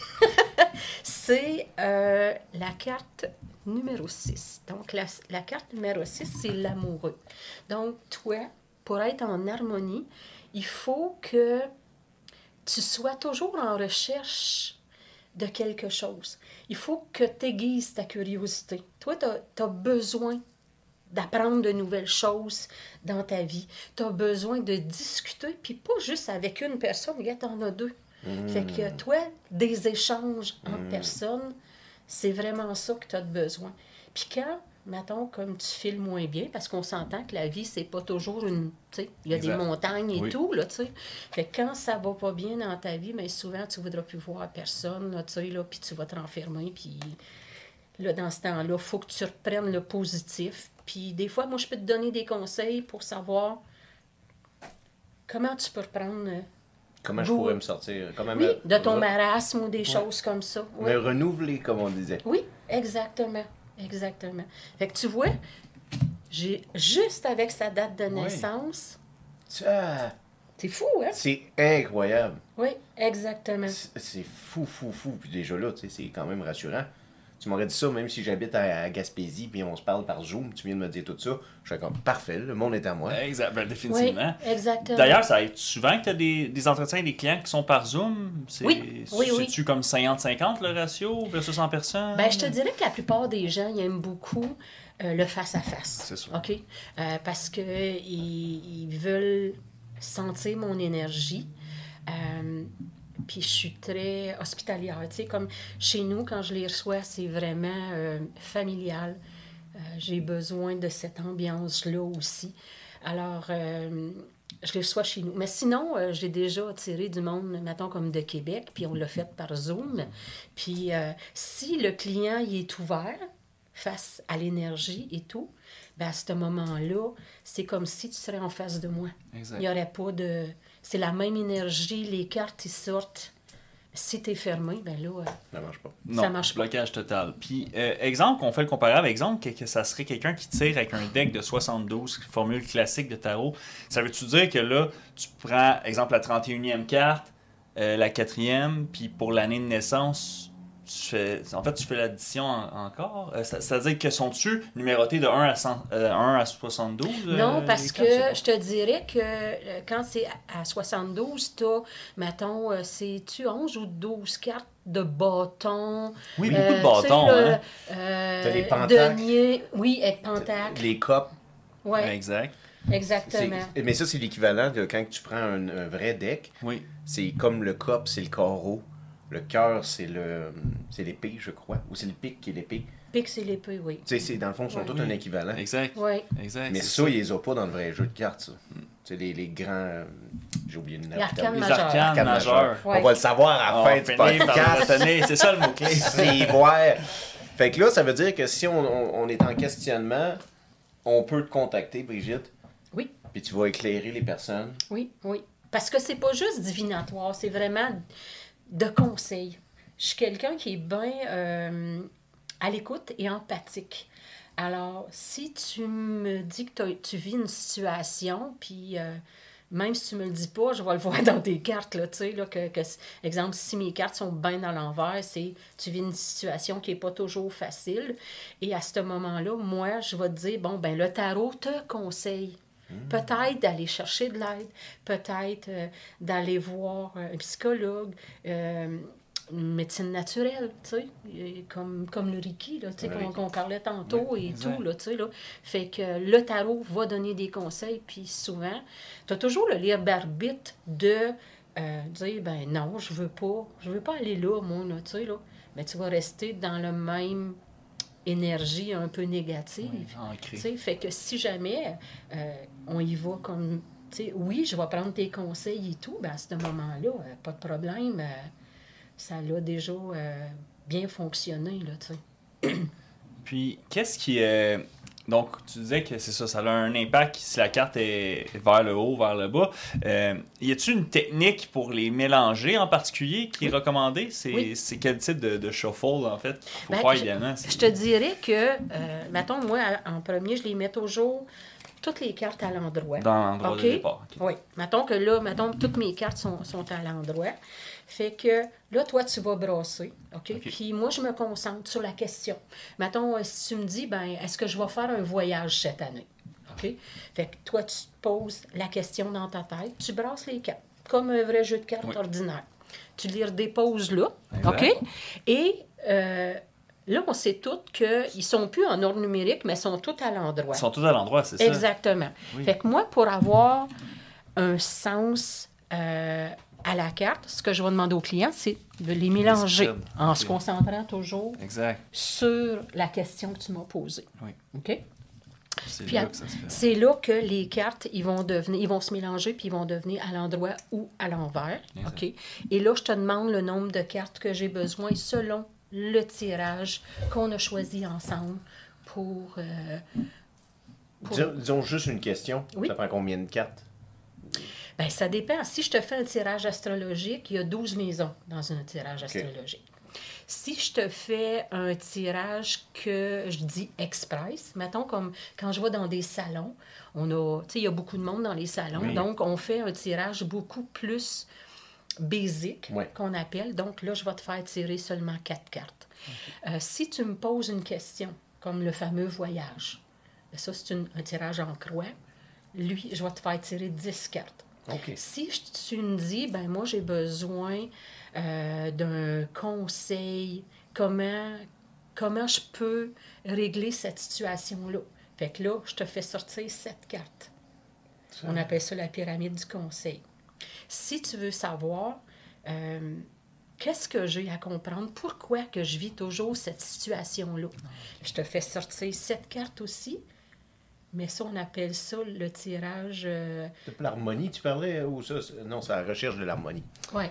C'est la carte numéro 6. Donc, la carte numéro 6, c'est l'amoureux. Donc, toi, pour être en harmonie, il faut que tu sois toujours en recherche de quelque chose. Il faut que tu aiguises ta curiosité. Toi, tu as besoin d'apprendre de nouvelles choses dans ta vie. Tu as besoin de discuter, puis pas juste avec une personne, regarde, tu en as deux. Fait que toi, des échanges entre personnes, c'est vraiment ça que tu as besoin. Puis quand, mettons, comme tu files moins bien, parce qu'on s'entend que la vie, c'est pas toujours une... Tu sais, il y a des montagnes et tout, là, tu sais. Fait que quand ça va pas bien dans ta vie, bien souvent, tu voudras plus voir personne, là, tu sais, là, puis tu vas te renfermer, puis... Là, dans ce temps-là, il faut que tu reprennes le positif. Puis des fois, moi, je peux te donner des conseils pour savoir comment tu peux reprendre... Comment je pourrais me sortir? Comment de ton marasme ou des choses comme ça. Oui. Me renouveler, comme on disait. Oui, exactement. Exactement. Fait que tu vois, j'ai juste avec sa date de naissance... Ça, c'est fou, hein? c'est incroyable. Oui, exactement. C'est fou. Puis déjà là, tu sais, c'est quand même rassurant. Tu m'aurais dit ça même si j'habite à Gaspésie puis on se parle par Zoom, tu viens de me dire tout ça. Je serais comme parfait, le monde est à moi. Exact, ben, définitivement. Oui, exactement. D'ailleurs, ça arrive souvent que tu as des entretiens avec des clients qui sont par Zoom. Oui. C'est-tu comme 50-50 le ratio versus 100 personnes? Ben, je te dirais que la plupart des gens ils aiment beaucoup le face-à-face. C'est sûr. OK? Parce qu'ils veulent sentir mon énergie. Puis je suis très hospitalière. Tu sais, comme chez nous, quand je les reçois, c'est vraiment familial. J'ai besoin de cette ambiance-là aussi. Alors, je les reçois chez nous. Mais sinon, j'ai déjà attiré du monde, mettons, comme de Québec, puis on l'a fait par Zoom. Puis si le client il est ouvert face à l'énergie et tout, ben à ce moment-là, c'est comme si tu serais en face de moi. Exact. Il n'y aurait pas de... C'est la même énergie, les cartes, ils sortent. Si t'es fermé, ben là... Ça marche pas. Non, ça marche pas. blocage total. Puis, exemple, on fait le comparatif, exemple, que ça serait quelqu'un qui tire avec un deck de 72, formule classique de tarot. Ça veut-tu dire que là, tu prends, exemple, la 31e carte, la 4e, puis pour l'année de naissance... tu fais l'addition encore. C'est-à-dire que sont-tu numérotés de 1 à 72? Non, parce que je te dirais que quand c'est à 72, tu as, mettons, c'est-tu 11 ou 12 cartes de bâtons? Oui, beaucoup de bâtons. T'as les pentacles. Denier, oui, avec pentacles. Les copes. Ouais. Exact. Exactement. Mais ça, c'est l'équivalent de quand tu prends un vrai deck. Oui. C'est comme le cop, c'est le carreau. Le cœur, c'est l'épée, je crois. Ou c'est le pic qui est l'épée. Pique, c'est l'épée, oui. Tu sais, dans le fond, ils sont tous un équivalent. Exact. Oui. Exact. Mais ça, ils les ont pas dans le vrai jeu de cartes, ça. Tu sais, les grands... j'ai oublié le nom. Les arcanes Les majeurs. arcanes Arcanes majeurs. majeurs. Ouais. On va le savoir à la fin du finit par le podcast. retenir, c'est ça le mot-clé. C'est ouais. Fait que là, ça veut dire que si on est en questionnement, on peut te contacter, Brigitte. Oui. Puis tu vas éclairer les personnes. Oui, oui. Parce que c'est pas juste divinatoire, c'est vraiment de conseils. Je suis quelqu'un qui est bien à l'écoute et empathique. Alors, si tu me dis que tu vis une situation, puis même si tu me le dis pas, je vais le voir dans tes cartes, là, tu sais, là, exemple, si mes cartes sont bien à l'envers, c'est tu vis une situation qui est pas toujours facile. Et à ce moment-là, moi, je vais te dire, bon, ben le tarot te conseille. Peut-être d'aller chercher de l'aide, peut-être d'aller voir un psychologue, une médecine naturelle, tu sais, comme le Reiki, là, tu sais, qu'on parlait tantôt et exact. tout, là, tu sais, là. Fait que le tarot va donner des conseils, puis souvent, tu as toujours le libre arbitre de dire, ben non, je veux pas aller là, moi, là, tu sais, là. Mais tu vas rester dans le même énergie un peu négative. Ancré. Tu sais, fait que si jamais on y va comme, tu sais, oui, je vais prendre tes conseils et tout, ben à ce moment-là, pas de problème, ça a déjà bien fonctionné, là, tu sais. Puis, qu'est-ce qui donc, tu disais que c'est ça, ça a un impact si la carte est vers le haut, vers le bas. Y a-t-il une technique pour les mélanger en particulier qui est recommandée? C'est quel type de shuffle, en fait, qu'il faut faire idéalement? Je te dirais que, mettons, moi, en premier, je les mets toujours toutes les cartes à l'endroit. Dans l'endroit de départ. Okay. Oui. Mettons que là, toutes mes cartes sont à l'endroit. Fait que là, toi, tu vas brasser. OK? Puis moi, je me concentre sur la question. Mettons, si tu me dis, ben, est-ce que je vais faire un voyage cette année? OK? Fait que toi, tu te poses la question dans ta tête, tu brasses les cartes, comme un vrai jeu de cartes ordinaire. Tu les redéposes là. Exact. OK? Et là, on sait toutes qu'ils ne sont plus en ordre numérique, mais ils sont tous à l'endroit. Ils sont tous à l'endroit, c'est ça? Exactement. Oui. Fait que moi, pour avoir un sens à la carte, ce que je vais demander aux clients, c'est de les mélanger en se concentrant toujours sur la question que tu m'as posée. Oui. OK? C'est là que ça se fait. C'est là que les cartes, ils vont se mélanger puis ils vont devenir à l'endroit ou à l'envers. OK? Et là, je te demande le nombre de cartes que j'ai besoin selon le tirage qu'on a choisi ensemble pour... Disons juste une question. Oui. Ça prend combien de cartes? Bien, ça dépend. Si je te fais un tirage astrologique, il y a 12 maisons dans un tirage astrologique. Si je te fais un tirage que je dis express, mettons comme quand je vais dans des salons, on a, tu sais, il y a beaucoup de monde dans les salons, donc on fait un tirage beaucoup plus basic, qu'on appelle. Donc là, je vais te faire tirer seulement 4 cartes. Si tu me poses une question, comme le fameux voyage, ça, c'est un tirage en croix, lui, je vais te faire tirer 10 cartes. Si tu me dis, ben moi, j'ai besoin d'un conseil, comment je peux régler cette situation-là? Fait que là, je te fais sortir 7 cartes. On appelle ça la pyramide du conseil. Si tu veux savoir qu'est-ce que j'ai à comprendre, pourquoi que je vis toujours cette situation-là, je te fais sortir 7 cartes aussi. Mais ça, on appelle ça le tirage... L'harmonie, tu parlais? Ou ça? Non, c'est la recherche de l'harmonie. Oui.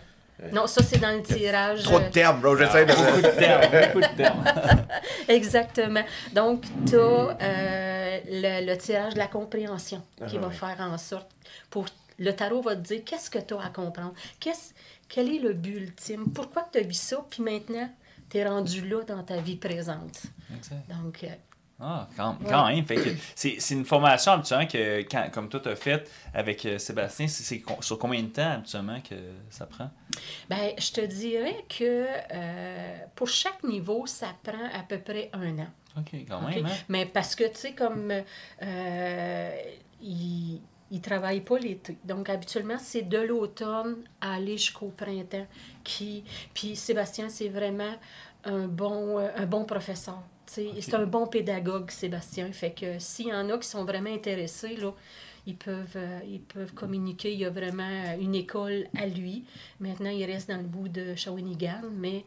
Non, ça, c'est dans le tirage... Trop de termes, bro. J'essaie de... Beaucoup de termes. Exactement. Donc, tu as le tirage de la compréhension qui va faire en sorte... Le tarot va te dire qu'est-ce que tu as à comprendre. Quel est le but ultime? Pourquoi tu as vu ça? Puis maintenant, tu es rendu là dans ta vie présente. Exact. Donc... quand même. Fait que c'est une formation habituellement que, comme toi tu as faite avec Sébastien, c'est sur combien de temps habituellement que ça prend? Bien, je te dirais que pour chaque niveau, ça prend à peu près 1 an. OK, quand même. Hein? Mais parce que, tu sais, comme ils ne travaillent pas l'été. Donc, habituellement, c'est de l'automne à aller jusqu'au printemps. Puis Sébastien, c'est vraiment un bon professeur. C'est un bon pédagogue, Sébastien. Fait que s'il y en a qui sont vraiment intéressés, là, ils peuvent communiquer. Il y a vraiment une école à lui. Maintenant, il reste dans le bout de Shawinigan, mais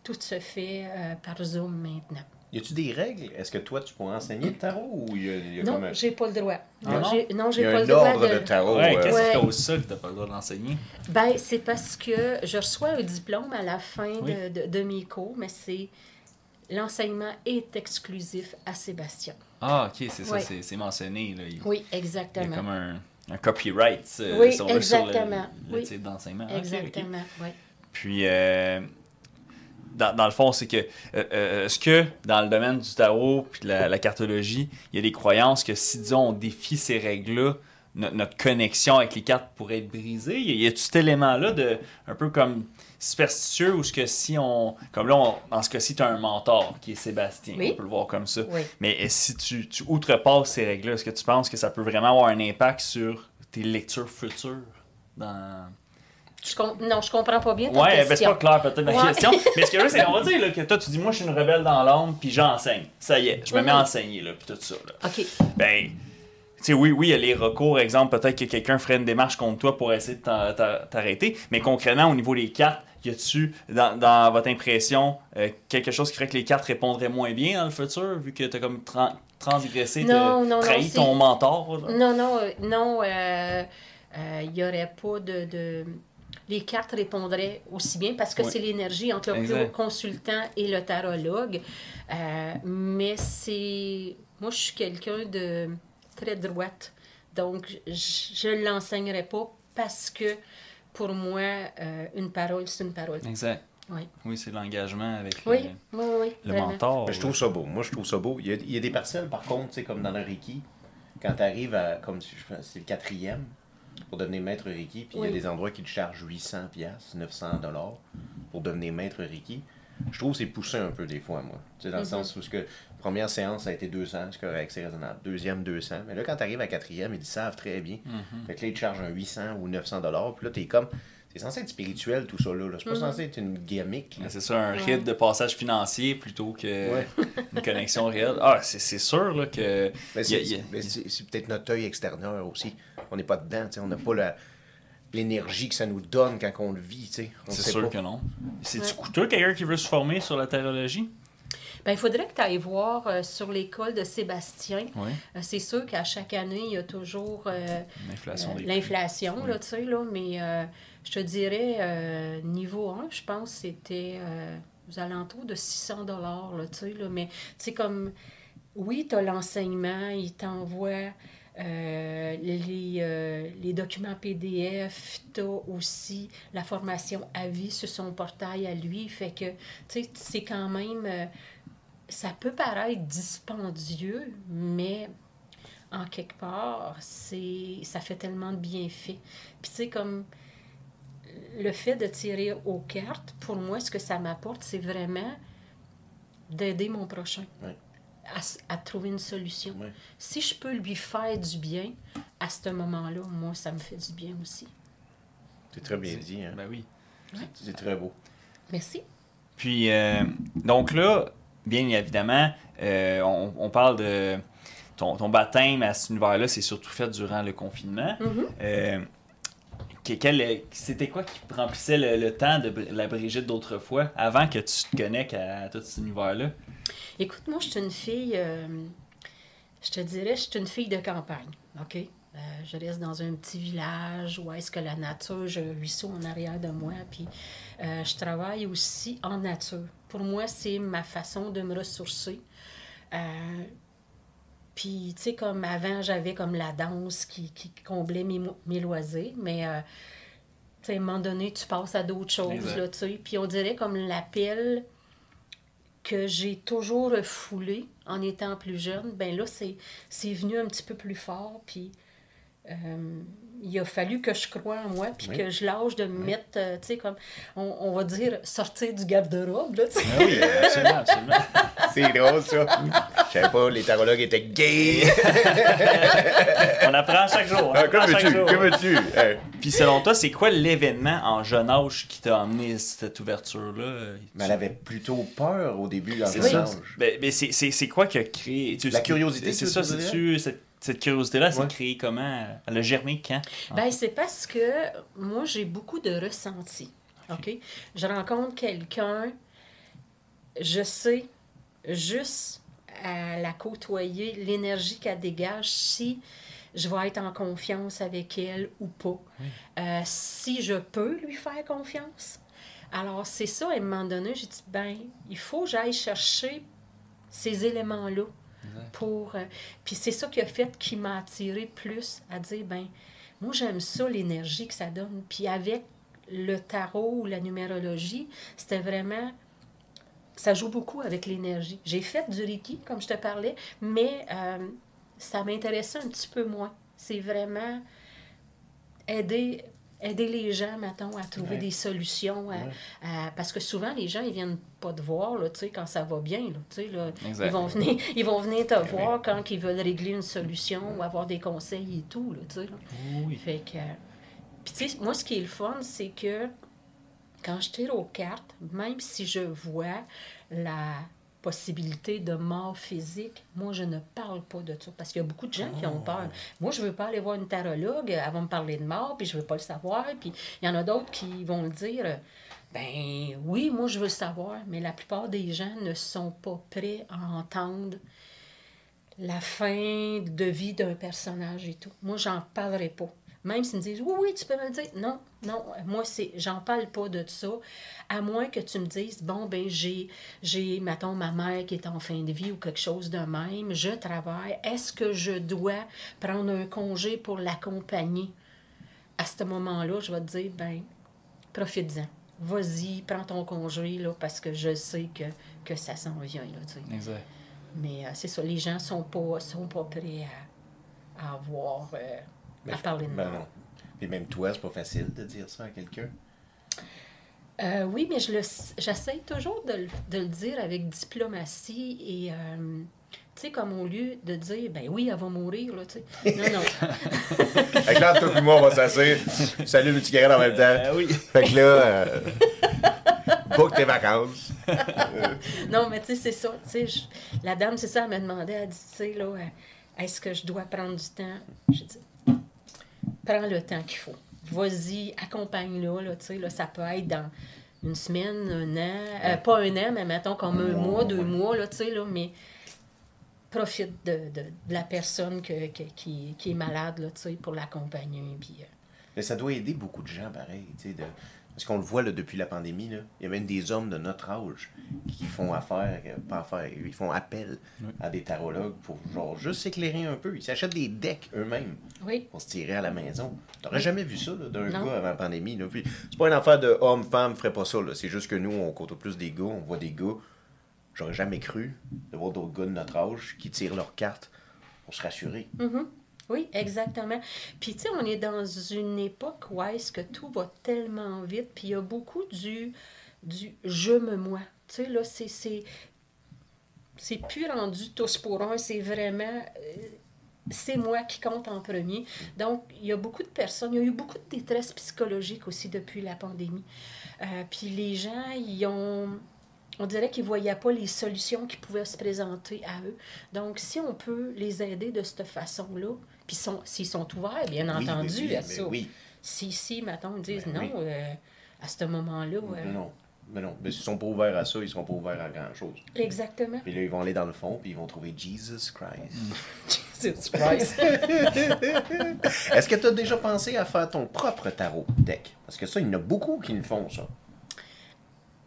tout se fait par Zoom maintenant. Y a-tu des règles? Est-ce que toi, tu pourrais enseigner le tarot ou il y a Non, comme un... j'ai pas le droit. Ah non? Il y a J'ai pas un le droit ordre de tarot. Ouais, qu'est-ce Ouais. qui cause ça que tu n'as pas le droit d'enseigner? Ben, c'est parce que je reçois un diplôme à la fin Oui. de mes cours, mais l'enseignement est exclusif à Sébastien. Ah, ok, c'est ça, Ouais. c'est mentionné. Là. Oui, Il y a exactement. comme un copyright Oui, si on veut, sur exactement. le Oui. type d'enseignement. Ok, ok. Exactement, oui. Puis, dans le fond, c'est que est-ce que dans le domaine du tarot puis de la cartologie, il y a des croyances que si, disons, on défie ces règles-là, notre connexion avec les cartes pourrait être brisée? Y a-tu cet élément-là de un peu comme superstitieux ou ce que si on... Comme là, dans ce cas-ci, tu as un mentor qui est Sébastien, Oui. on peut le voir comme ça. Oui. Mais si tu outrepasses ces règles-là, est-ce que tu penses que ça peut vraiment avoir un impact sur tes lectures futures dans... Non, je comprends pas bien ta Ouais, ben c'est question. pas clair peut-être la Ouais. question. Mais ce que je veux, c'est, on va dire là, que toi, tu dis, moi, je suis une rebelle dans l'âme, puis j'enseigne. Ça y est, je me mets à enseigner, là, puis tout ça. Là. OK. Ben, tu sais, oui, il y a les recours, exemple, peut-être que quelqu'un ferait une démarche contre toi pour essayer de t'arrêter. Mais concrètement, au niveau des cartes, y a-tu, dans votre impression, quelque chose qui ferait que les cartes répondraient moins bien dans le futur, vu que t'as comme transgressé, trahi c'est- ton mentor? Genre? Non, il n'y aurait pas de... Les cartes répondraient aussi bien parce que Oui. c'est l'énergie entre le Exact. consultant et le tarologue. Mais c'est... Moi, je suis quelqu'un de très droite. Donc, je ne l'enseignerai pas parce que, pour moi, une parole, c'est une parole. Exact. Oui, Oui, c'est l'engagement avec oui, oui, le vraiment. mentor. Mais je trouve ça beau. Moi, je trouve ça beau. Il y a des parcelles, par contre, tu sais, comme dans le Reiki, quand tu arrives à, comme je pense, c'est le 4e, pour devenir maître Reiki, puis il y a Oui. des endroits qui te chargent 800$, 900$ pour devenir maître Reiki. Je trouve que c'est poussé un peu des fois, moi. Tu sais, dans le sens où première séance, ça a été 200, c'est correct, c'est raisonnable. Deuxième, 200. Mais là, quand tu arrives à 4e, ils le savent très bien. Fait que là, ils te chargent un 800 ou 900$, puis là, t'es comme... C'est censé être spirituel, tout ça, là. C'est pas censé être une gimmick, là. C'est ça, un rite de passage financier plutôt que Ouais. une connexion réelle. Ah, c'est sûr là, que. Mais il y a- c'est c'est peut-être notre œil extérieur aussi. On n'est pas dedans, tu sais. On n'a pas l'énergie que ça nous donne quand on le vit, tu sais. On C'est sait sûr pas. que non. C'est-tu Ouais. coûteux, quelqu'un qui veut se former sur la tarologie? Ben, il faudrait que tu ailles voir sur l'école de Sébastien. Oui. C'est sûr qu'à chaque année, il y a toujours L'inflation des prix. l'inflation, là, tu sais, là, mais je te dirais, niveau 1, je pense que c'était aux alentours de 600$, là, tu sais, là, mais c'est comme, oui, tu as l'enseignement, il t'envoie les documents PDF, tu as aussi la formation à vie sur son portail à lui, fait que, tu sais, c'est quand même... ça peut paraître dispendieux, mais en quelque part, ça fait tellement de bienfaits. Puis tu sais, comme le fait de tirer aux cartes, pour moi, ce que ça m'apporte, c'est vraiment d'aider mon prochain Ouais. à trouver une solution. Ouais. Si je peux lui faire du bien, à ce moment-là, moi, ça me fait du bien aussi. C'est très bien dit, hein. Ben oui. C'est très beau. Merci. Puis, donc là, bien évidemment, on parle de ton baptême à cet univers-là, c'est surtout fait durant le confinement. C'était quoi qui remplissait le temps de la Brigitte d'autrefois, avant que tu te connectes à tout cet univers-là? Écoute, moi, je suis une fille, je te dirais, je suis une fille de campagne, OK? Je reste dans un petit village où est-ce que la nature, j'ai un ruisseau en arrière de moi, puis je travaille aussi en nature. Pour moi, c'est ma façon de me ressourcer. Puis, tu sais, comme avant, j'avais comme la danse qui comblait mes loisirs, mais, tu sais, à un moment donné, tu passes à d'autres choses, Exact. là, tu sais. Puis on dirait comme l'appel que j'ai toujours refoulé en étant plus jeune, ben là, c'est venu un petit peu plus fort, puis il a fallu que je croie en moi, puis Oui. que je lâche de me mettre, tu sais, comme, on va dire, sortir du garde-robe, là, tu sais. Ah oui, absolument, absolument. C'est drôle, ça. Je savais pas, les tarologues étaient gays. On apprend chaque jour. on Ah, apprend chaque jour. que veux-tu? Puis selon toi, c'est quoi l'événement en jeune âge qui t'a amené à cette ouverture-là? Mais elle avait plutôt peur au début, en C'est jeune ça. âge. Ben, c'est quoi qui a créé... La curiosité, C'est tu ça, veux dire? c'est-tu Cette curiosité-là, Ouais. s'est créée comment? Elle a germé quand? Ben, c'est parce que moi, j'ai beaucoup de ressentis. OK? Je rencontre quelqu'un, je sais juste à la côtoyer, l'énergie qu'elle dégage, si je vais être en confiance avec elle ou pas. Si je peux lui faire confiance. Alors, c'est ça, à un moment donné, j'ai dit, ben, il faut que j'aille chercher ces éléments-là. Pour, puis c'est ça qui a fait qui m'a attiré plus à dire, ben, moi, j'aime ça, l'énergie que ça donne. Puis avec le tarot ou la numérologie, c'était vraiment... Ça joue beaucoup avec l'énergie. J'ai fait du Reiki, comme je te parlais, mais ça m'intéressait un petit peu moins. C'est vraiment aider les gens, mettons, à trouver des solutions. Parce que souvent, les gens, ils viennent pas te voir, là, tu sais, quand ça va bien. Là, tu sais, là, Exact. ils vont venir te voir quand ils veulent régler une solution ou avoir des conseils et tout. Là, tu sais, là. Oui. Fait que... Puis, tu sais, moi, ce qui est le fun, c'est que quand je tire aux cartes, même si je vois la possibilité de mort physique, moi, je ne parle pas de ça. Parce qu'il y a beaucoup de gens qui ont peur. Moi, je ne veux pas aller voir une tarologue, elle va me parler de mort, puis je ne veux pas le savoir. Puis il y en a d'autres qui vont le dire, ben oui, moi, je veux le savoir, mais la plupart des gens ne sont pas prêts à entendre la fin de vie d'un personnage et tout. Moi, j'en parlerai pas. Même s'ils me disent, oui, oui, tu peux me le dire. Non, non, moi, j'en parle pas de ça. À moins que tu me dises, bon, ben j'ai, mettons, ma mère qui est en fin de vie ou quelque chose de même, je travaille. Est-ce que je dois prendre un congé pour l'accompagner? À ce moment-là, je vais te dire, ben profite-en. Vas-y, prends ton congé, là, parce que je sais que ça s'en vient, là, tu sais. Exact. Mais c'est ça, les gens sont pas prêts à avoir... à parler de Ben mort. non. Puis même toi, c'est pas facile de dire ça à quelqu'un. Oui, mais j'essaie toujours de le dire avec diplomatie et, tu sais, comme au lieu de dire, ben oui, elle va mourir, là, tu sais. Non, non. Fait que là, toi et moi, on va s'asseoir. Salut, le petit garde en même temps. Oui. Fait que là, book tes vacances. Non, mais tu sais, c'est ça. Tu sais, la dame, c'est ça, elle m'a demandé, elle dit, tu sais, là, est-ce que je dois prendre du temps? J'ai dit, prends le temps qu'il faut. Vas-y, accompagne-la, là, tu sais, là, ça peut être dans une semaine, un an, pas un an, mais mettons comme un mois, 2 mois, là, tu sais, là, mais profite de la personne qui est malade, là, tu sais, pour l'accompagner, puis... Mais ça doit aider beaucoup de gens, pareil, tu sais, parce qu'on le voit là, depuis la pandémie, là, il y a même des hommes de notre âge qui font ils font appel à des tarologues pour genre juste s'éclairer un peu. Ils s'achètent des decks eux-mêmes Oui. pour se tirer à la maison. T'aurais jamais vu ça là, d'un Non. gars avant la pandémie. Là. Puis, c'est pas une affaire de homme, femme, ferait pas ça. Là. C'est juste que nous, on côtoie plus des gars, on voit des gars. J'aurais jamais cru de voir d'autres gars de notre âge qui tirent leurs cartes pour se rassurer. Mm-hmm. Oui, exactement. Puis, tu sais, on est dans une époque où est-ce que tout va tellement vite, puis il y a beaucoup du je me moi. Tu sais, là, c'est plus rendu tous pour un, c'est vraiment... c'est moi qui compte en premier. Donc, il y a beaucoup de personnes, il y a eu beaucoup de détresse psychologique aussi depuis la pandémie. Puis les gens, on dirait qu'ils ne voyaient pas les solutions qui pouvaient se présenter à eux. Donc, si on peut les aider de cette façon-là, puis s'ils sont ouverts, bien entendu, à ça. Oui. Si, mettons, ils disent Ben non, à ce moment-là... Non. Mais non. Mais s'ils sont pas ouverts à ça, ils seront pas ouverts à grand-chose. Exactement. Puis là, ils vont aller dans le fond, puis ils vont trouver Jesus Christ. Jesus Christ. Est-ce que tu as déjà pensé à faire ton propre tarot deck? Parce que ça, il y en a beaucoup qui le font, ça.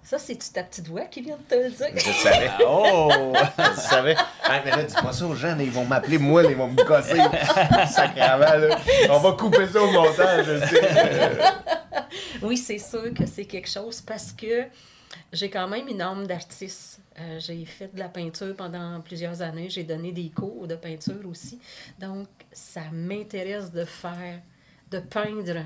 Ça, c'est-tu ta petite voix qui vient de te le dire? Je savais. Oh! Je savais. Ah, mais là, dis pas ça aux gens, là, ils vont m'appeler, moi, là, ils vont me gosser. Sacrément, là. On va couper ça au montage, je sais. Oui, c'est sûr que c'est quelque chose parce que j'ai quand même une âme d'artiste. J'ai fait de la peinture pendant plusieurs années. J'ai donné des cours de peinture aussi. Donc, ça m'intéresse de peindre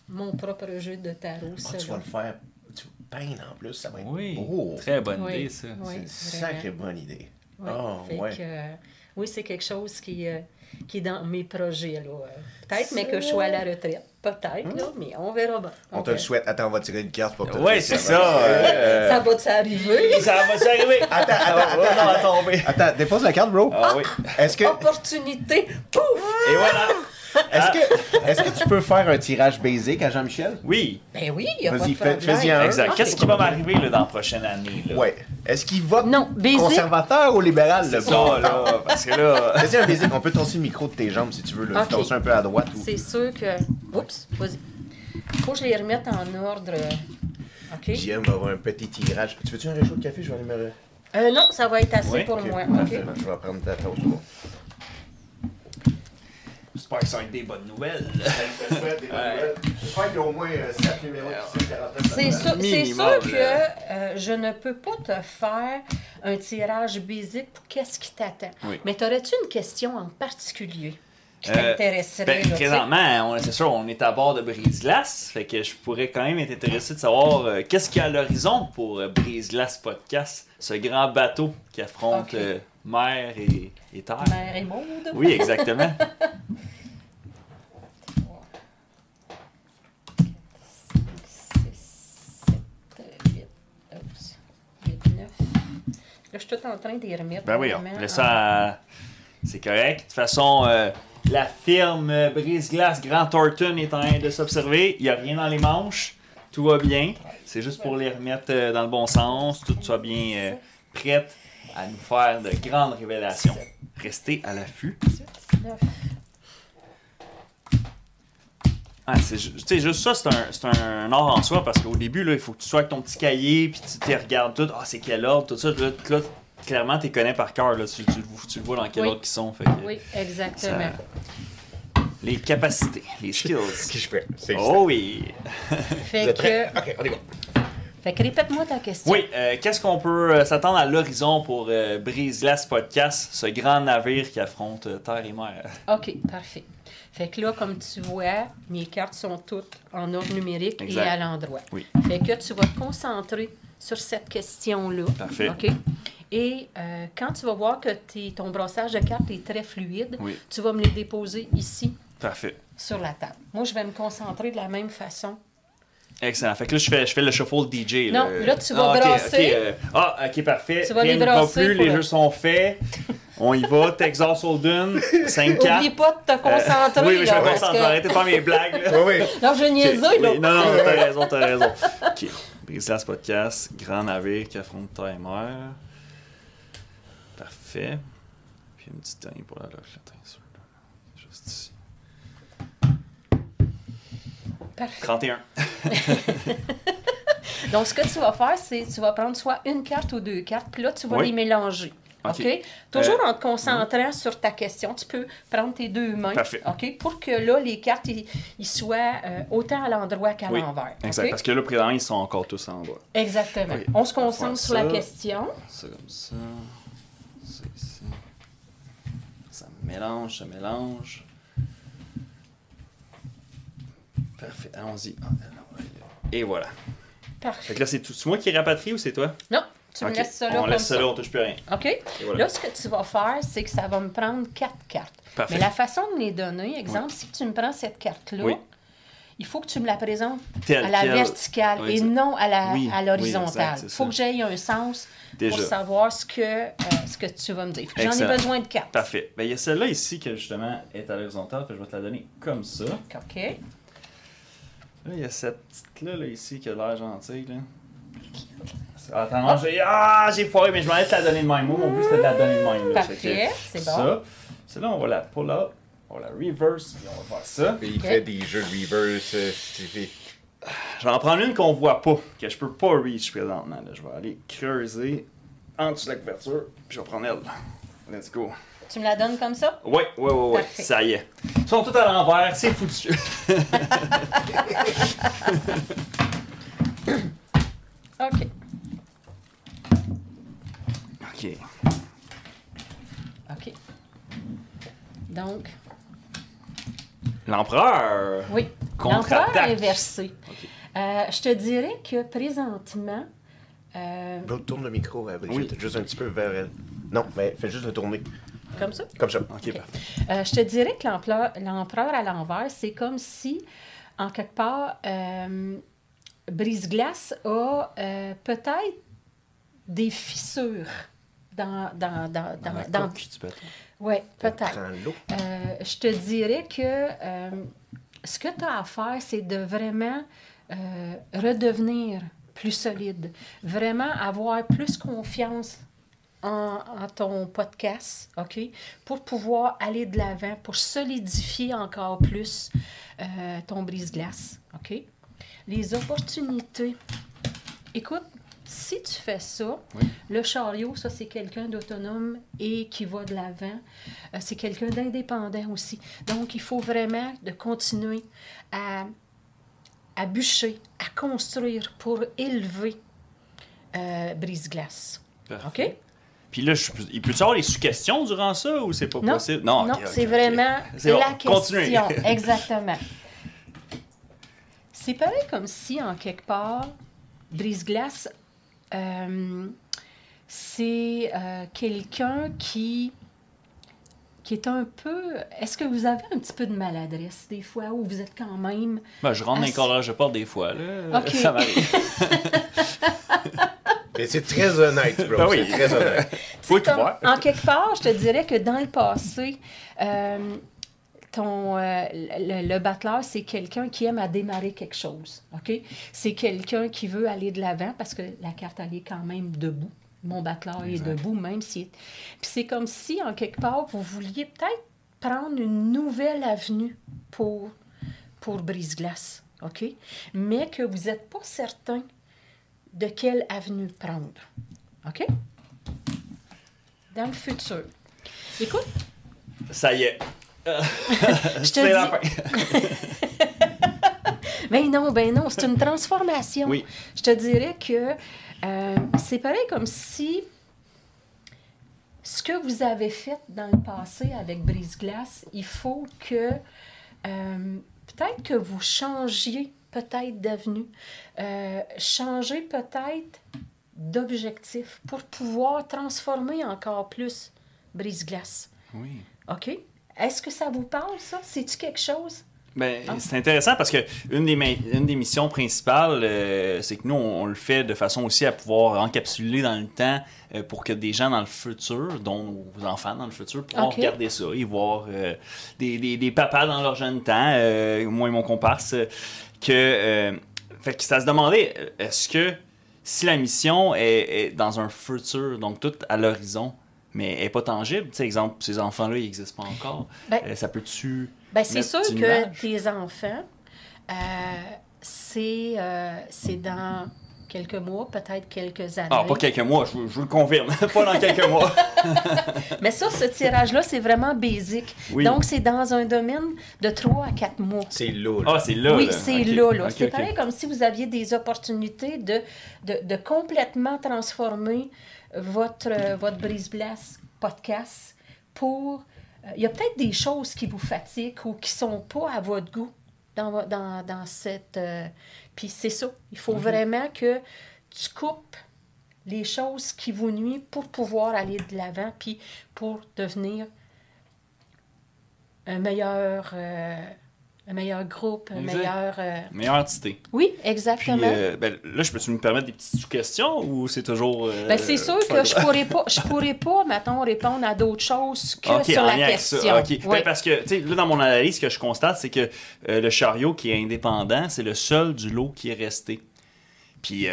mon propre jeu de tarot. Ah, tu vas le faire. Tu vas peindre en plus, ça va être Oui, beau. très bonne Oui. idée, ça. Oui. C'est une sacrée bonne idée. Oui. Oh, Fait ouais. que, Oui, c'est quelque chose qui est dans mes projets. Là. Peut-être, mais que je sois à la retraite. Peut-être, là, mais on verra bien. On te le souhaite. Attends, on va tirer une carte pour te le Oui, c'est ça. Ça va-tu arriver? Ça va s'arriver. Attends, Attends, dépose la carte, bro. Ah oui. Est-ce que, Opportunité, pouf! Et voilà. est-ce que tu peux faire un tirage basic à Jean-Michel? Oui. Ben oui, il n'y a pas de Vas-y, problème. fais-y un. Exact. Ah, Qu'est-ce c'est qui va bon. m'arriver là, dans la prochaine année? Là? Ouais. Est-ce qu'il vote Non, basic. conservateur ou libéral? C'est le ça, bon? là. Parce que là. Fais-y un basic. On peut tosser le micro de tes jambes si tu veux. Là. Ok. Tosser un peu à droite. Ou... C'est sûr que... Oups, vas-y. Faut que je les remette en ordre. OK? JM va avoir un petit tirage. Tu veux-tu un réchaud de café? Je vais aller me... Non, ça va être assez Oui, pour Ok, moi. parfait. OK? Je vais prendre ta toast. J'espère que ça va être des bonnes nouvelles. J'espère qu'il y a au moins 7 numéros qui sont 49. C'est sûr Minimum, que je ne peux pas te faire un tirage basique pour qu'est-ce qui t'attend. Oui. Mais t'aurais-tu une question en particulier qui t'intéresserait? Ben, là, tu sais? présentement, c'est sûr, on est à bord de Brise-Glace. Fait que je pourrais quand même être intéressé de savoir qu'est-ce qu'il y a à l'horizon pour Brise-Glace Podcast, ce grand bateau qui affronte Ok. mer et terre. Mère et Maude. Oui, exactement. 9. Là, je suis tout en train d'y remettre. Ben oui, on vraiment laisse ça à- C'est correct. De toute façon, la firme Brise-Glace Grand Thornton est en train de s'observer. Il n'y a rien dans les manches. Tout va bien. C'est juste pour les remettre dans le bon sens. Tout soit bien prête à nous faire de grandes révélations. Restez à l'affût. 9. Ah, tu sais, juste ça, c'est un art en soi parce qu'au début, là, il faut que tu sois avec ton petit cahier puis tu te regardes tout. Ah, c'est quel ordre, tout ça. Là, clairement, tu les connais par cœur. Là, tu le vois dans quel Oui. ordre ils sont. Fait que, Oui, exactement. les capacités, les skills. Qui je fais? C'est Oh oui! Fait que, Ok, on y va. fait que répète-moi ta question. Oui, qu'est-ce qu'on peut s'attendre à l'horizon pour Brise-Glace Podcast, ce grand navire qui affronte terre et mer? OK, parfait. Fait que là, comme tu vois, mes cartes sont toutes en ordre numérique Exact. et à l'endroit. Oui. Fait que tu vas te concentrer sur cette question-là. Parfait. OK? Et quand tu vas voir que ton brossage de cartes est très fluide, Oui. tu vas me les déposer ici, Parfait. sur la table. Moi, je vais me concentrer de la même façon. Excellent. Fait que là, je fais le shuffle DJ. Non, là, tu vas ok, brasser. Ok, parfait. Tu vas Rien les ne va brasser plus, pour les le- jeux sont faits. On y va. Texas Hold'em, 5-4. Oublie pas de te concentrer. Oui, je là, me parce concentre. que- Arrêtez de faire mes blagues. Là. Oui, oui. Non, je niaisais, là. Oui, non, t'as raison. OK. Brise-Glace Podcast, grand navire qui affronte terre et mer. Parfait. Puis une petite dernière pour la loge, la teinture. Juste ici. Parfait. 31. Donc, ce que tu vas faire, c'est tu vas prendre soit une carte ou deux cartes, puis là, tu vas Oui. les mélanger. OK. OK? Toujours en te concentrant sur ta question. Tu peux prendre tes deux mains. Parfait. OK? Pour que là, les cartes ils soient autant à l'endroit qu'à Oui, l'envers. exact. OK? Parce que là, présentement, ils sont encore tous en bas. Exactement. Oui. On se On va concentre faire sur la ça. question. Ça comme ça. Ça ici. Ça mélange, ça mélange. Parfait. Allons-y. Et voilà. Fait Parfait. que là, c'est moi qui rapatrie ou c'est toi? Non, tu me Ok. laisses ça là On comme laisse ça ça. là, on touche plus à rien. OK? voilà. Là, ce que tu vas faire, c'est que ça va me prendre 4 cartes. Parfait. Mais la façon de me les donner, exemple, si tu me prends cette carte-là, Oui. il faut que tu me la présentes Telle à la quelle. verticale Oui, et exact. non à Oui, l'horizontale. oui, exact, c'est Il faut ça. que j'aie un sens Déjà. pour savoir ce que tu vas me dire. J'en ai Excellent. besoin de 4. Parfait. Ben, il y a celle-là ici que justement est à l'horizontale, que je vais te la donner comme ça. Là, OK. il y a cette petite-là là, ici qui a l'air gentille. Là. Attends, non, j'ai foiré, mais je m'en vais te la donner de même. Moi, mon but c'était de la donner de même. Là. Parfait, Fait que c'est bon. Ça, celle-là, on va la pull up, on va la reverse, puis on va faire ça. Il fait des jeux de reverse. Je vais en prendre une qu'on voit pas, que je peux pas reach présentement. Là. Je vais aller creuser en dessous de la couverture, puis je vais prendre elle. Let's go. Tu me la donnes comme ça? Oui, Parfait. ça y est. Ils sont tous à l'envers, c'est foutu. OK. OK. OK. Donc, L'empereur. oui. Contre-attaque. L'empereur est versé. OK. Je te dirais que présentement, Tourne le micro à Brigitte, Oui. juste un petit peu vers elle. Non, mais fais juste le tourner. Comme ça? Comme ça. OK, OK. parfait. Je te dirais que l'empereur à l'envers, c'est comme si, en quelque part, Brise-Glace a peut-être des fissures dans la coque du bateau. Oui, Ça peut-être. prend l'eau. Je te dirais que ce que tu as à faire, c'est de vraiment redevenir plus solide, vraiment avoir plus confiance en ton podcast, OK? Pour pouvoir aller de l'avant, pour solidifier encore plus ton brise-glace, OK? Les opportunités. Écoute, si tu fais ça, Oui. le chariot, ça, c'est quelqu'un d'autonome et qui va de l'avant. C'est quelqu'un d'indépendant aussi. Donc, il faut vraiment de continuer à bûcher, à construire pour élever Brise-Glace. Parfait. OK? Puis là, il peut-y avoir des sous-questions durant ça ou c'est pas Non, possible? non, ok, c'est ok. vraiment C'est bon, la continuez. question. Exactement. C'est pareil comme si, en quelque part, Brise-Glace, c'est quelqu'un qui est un peu... Est-ce que vous avez un petit peu de maladresse des fois, ou vous êtes quand même... Ben, je rentre dans les collages de porte des fois, là. Ok. Ça m'arrive. Mais c'est très honnête, bro. Ben oui. C'est très honnête. Faut tout Comme, voir. en quelque part, je te dirais que dans le passé, le battleur, c'est quelqu'un qui aime à démarrer quelque chose. OK? C'est quelqu'un qui veut aller de l'avant parce que la carte, elle est quand même debout. Mon battleur est debout, même si... Puis c'est comme si, en quelque part, vous vouliez peut-être prendre une nouvelle avenue pour Brise-Glace. OK? Mais que vous n'êtes pas certain de quelle avenue prendre. OK? Dans le futur. Écoute, Ça y est. je te C'est la dis... fin. Ben non, c'est une transformation. Oui. Je te dirais que c'est pareil comme si ce que vous avez fait dans le passé avec Brise-Glace, il faut que peut-être que vous changiez peut-être d'avenue, changer peut-être d'objectif pour pouvoir transformer encore plus Brise-Glace. Oui. OK? Est-ce que ça vous parle, ça? C'est-tu quelque chose? Ben, c'est intéressant parce que une des missions principales, c'est que nous, on le fait de façon aussi à pouvoir encapsuler dans le temps pour que des gens dans le futur, dont nos enfants dans le futur, pourront Ok. regarder ça et voir des papas dans leur jeune temps, moi et mon comparse, fait que ça se demandait, est-ce que si la mission est dans un futur, donc tout à l'horizon, mais elle n'est pas tangible, tu sais, exemple, ces enfants-là, ils n'existent pas encore, Ben, ça peut-tu... Ben, c'est mettre sûr une que image? tes enfants, c'est dans quelques mois, peut-être quelques années. Ah, pas quelques mois, je vous le confirme. Pas dans quelques mois. Mais ça, ce tirage-là, c'est vraiment basique. Oui. Donc, c'est dans un domaine de 3 à 4 mois. C'est lourd. là. Ah, c'est là. Oui, là. c'est Ok. là. Ok, C'est ok. pareil comme si vous aviez des opportunités de complètement transformer votre Brise-Glace podcast pour... Il y a peut-être des choses qui vous fatiguent ou qui sont pas à votre goût dans cette... Puis c'est ça. Il faut vraiment que tu coupes les choses qui vous nuisent pour pouvoir aller de l'avant puis pour devenir un meilleur groupe, un Exact. meilleur... Meilleure entité. Oui, Puis exactement. ben, là, je peux-tu me permettre des petites questions ou c'est toujours. Ben, c'est sûr que je pourrais pas, mettons, répondre à d'autres choses que Ok, sur en la lien avec ça. question. Ok. Oui. Ben, parce que, tu sais, là, dans mon analyse, ce que je constate, c'est que le chariot qui est indépendant, c'est le seul du lot qui est resté. Puis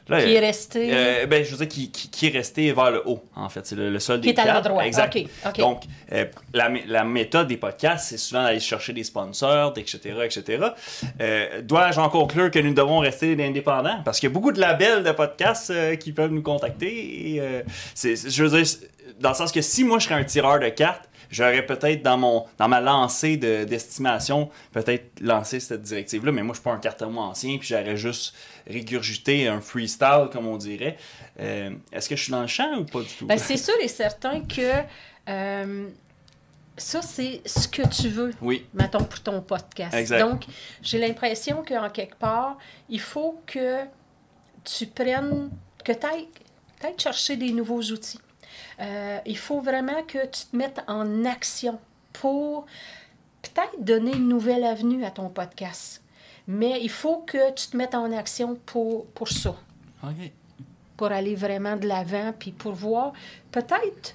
là. Qui est resté... Ben, je veux dire, qui est resté vers le haut, en fait. C'est le seul Qui des est à quatre. l'endroit. Exact. OK, OK. Donc, la méthode des podcasts, c'est souvent d'aller chercher des sponsors, etc., etc. Dois-je en conclure que nous devons rester indépendants? Parce qu'il y a beaucoup de labels de podcasts qui peuvent nous contacter. Et, je veux dire, dans le sens que si moi, je serais un tireur de cartes, j'aurais peut-être dans ma lancée d'estimation, peut-être lancé cette directive-là, mais moi, je suis pas un carton ancien, puis j'aurais juste régurgité un freestyle, comme on dirait. Est-ce que je suis dans le champ ou pas du tout? Ben, c'est sûr et certain que ça, c'est ce que tu veux, Oui, mettons, pour ton podcast. Exact. Donc, j'ai l'impression qu'en quelque part, il faut que tu prennes, que tu ailles chercher des nouveaux outils. Il faut vraiment que tu te mettes en action pour peut-être donner une nouvelle avenue à ton podcast. Mais il faut que tu te mettes en action pour ça. OK. Pour aller vraiment de l'avant, puis pour voir, peut-être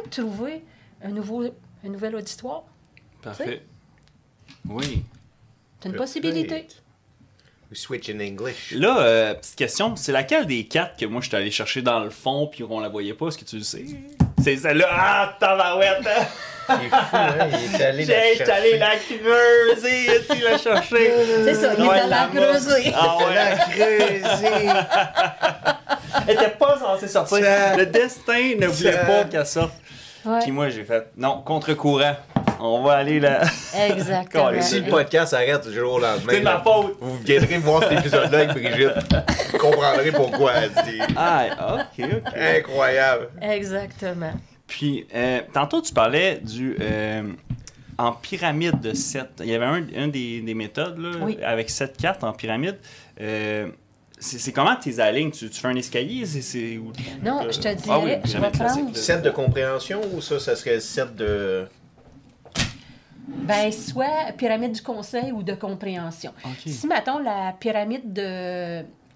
trouver un nouvel auditoire. Parfait. Oui. C'est une possibilité. We switch in English. Là, petite question, c'est laquelle des 4 que moi je suis allé chercher dans le fond puis on la voyait pas, est-ce que tu le sais? C'est celle-là. Ah, tabarouette! Il est fou, hein? Il est allé la J'ai allé la creuser, tu la chercher. C'est ça, il est allé la creuser. Ah Il est ouais. allé la creuser. Elle était pas censée sortir. Le destin ne voulait pas qu'elle sorte. Ouais. Puis moi, j'ai fait, non, contre-courant. On va aller là. Exactement. Calais. Si le podcast arrête du jour au lendemain, C'est de ma là, faute. vous viendrez voir cet épisode-là avec Brigitte. Vous comprendrez pourquoi. C'est Ah, ok. incroyable. Exactement. Puis, tantôt, tu parlais du. En pyramide de 7. Il y avait un des méthodes là, Oui. avec 7 cartes en pyramide. C'est comment tes alignes? Tu fais un escalier? Non, je te dirais, Ah oui, je jamais vais classique, prendre... là. Set de compréhension ou ça serait set de. Ben, soit pyramide du conseil ou de compréhension. Ok. Si, mettons, la pyramide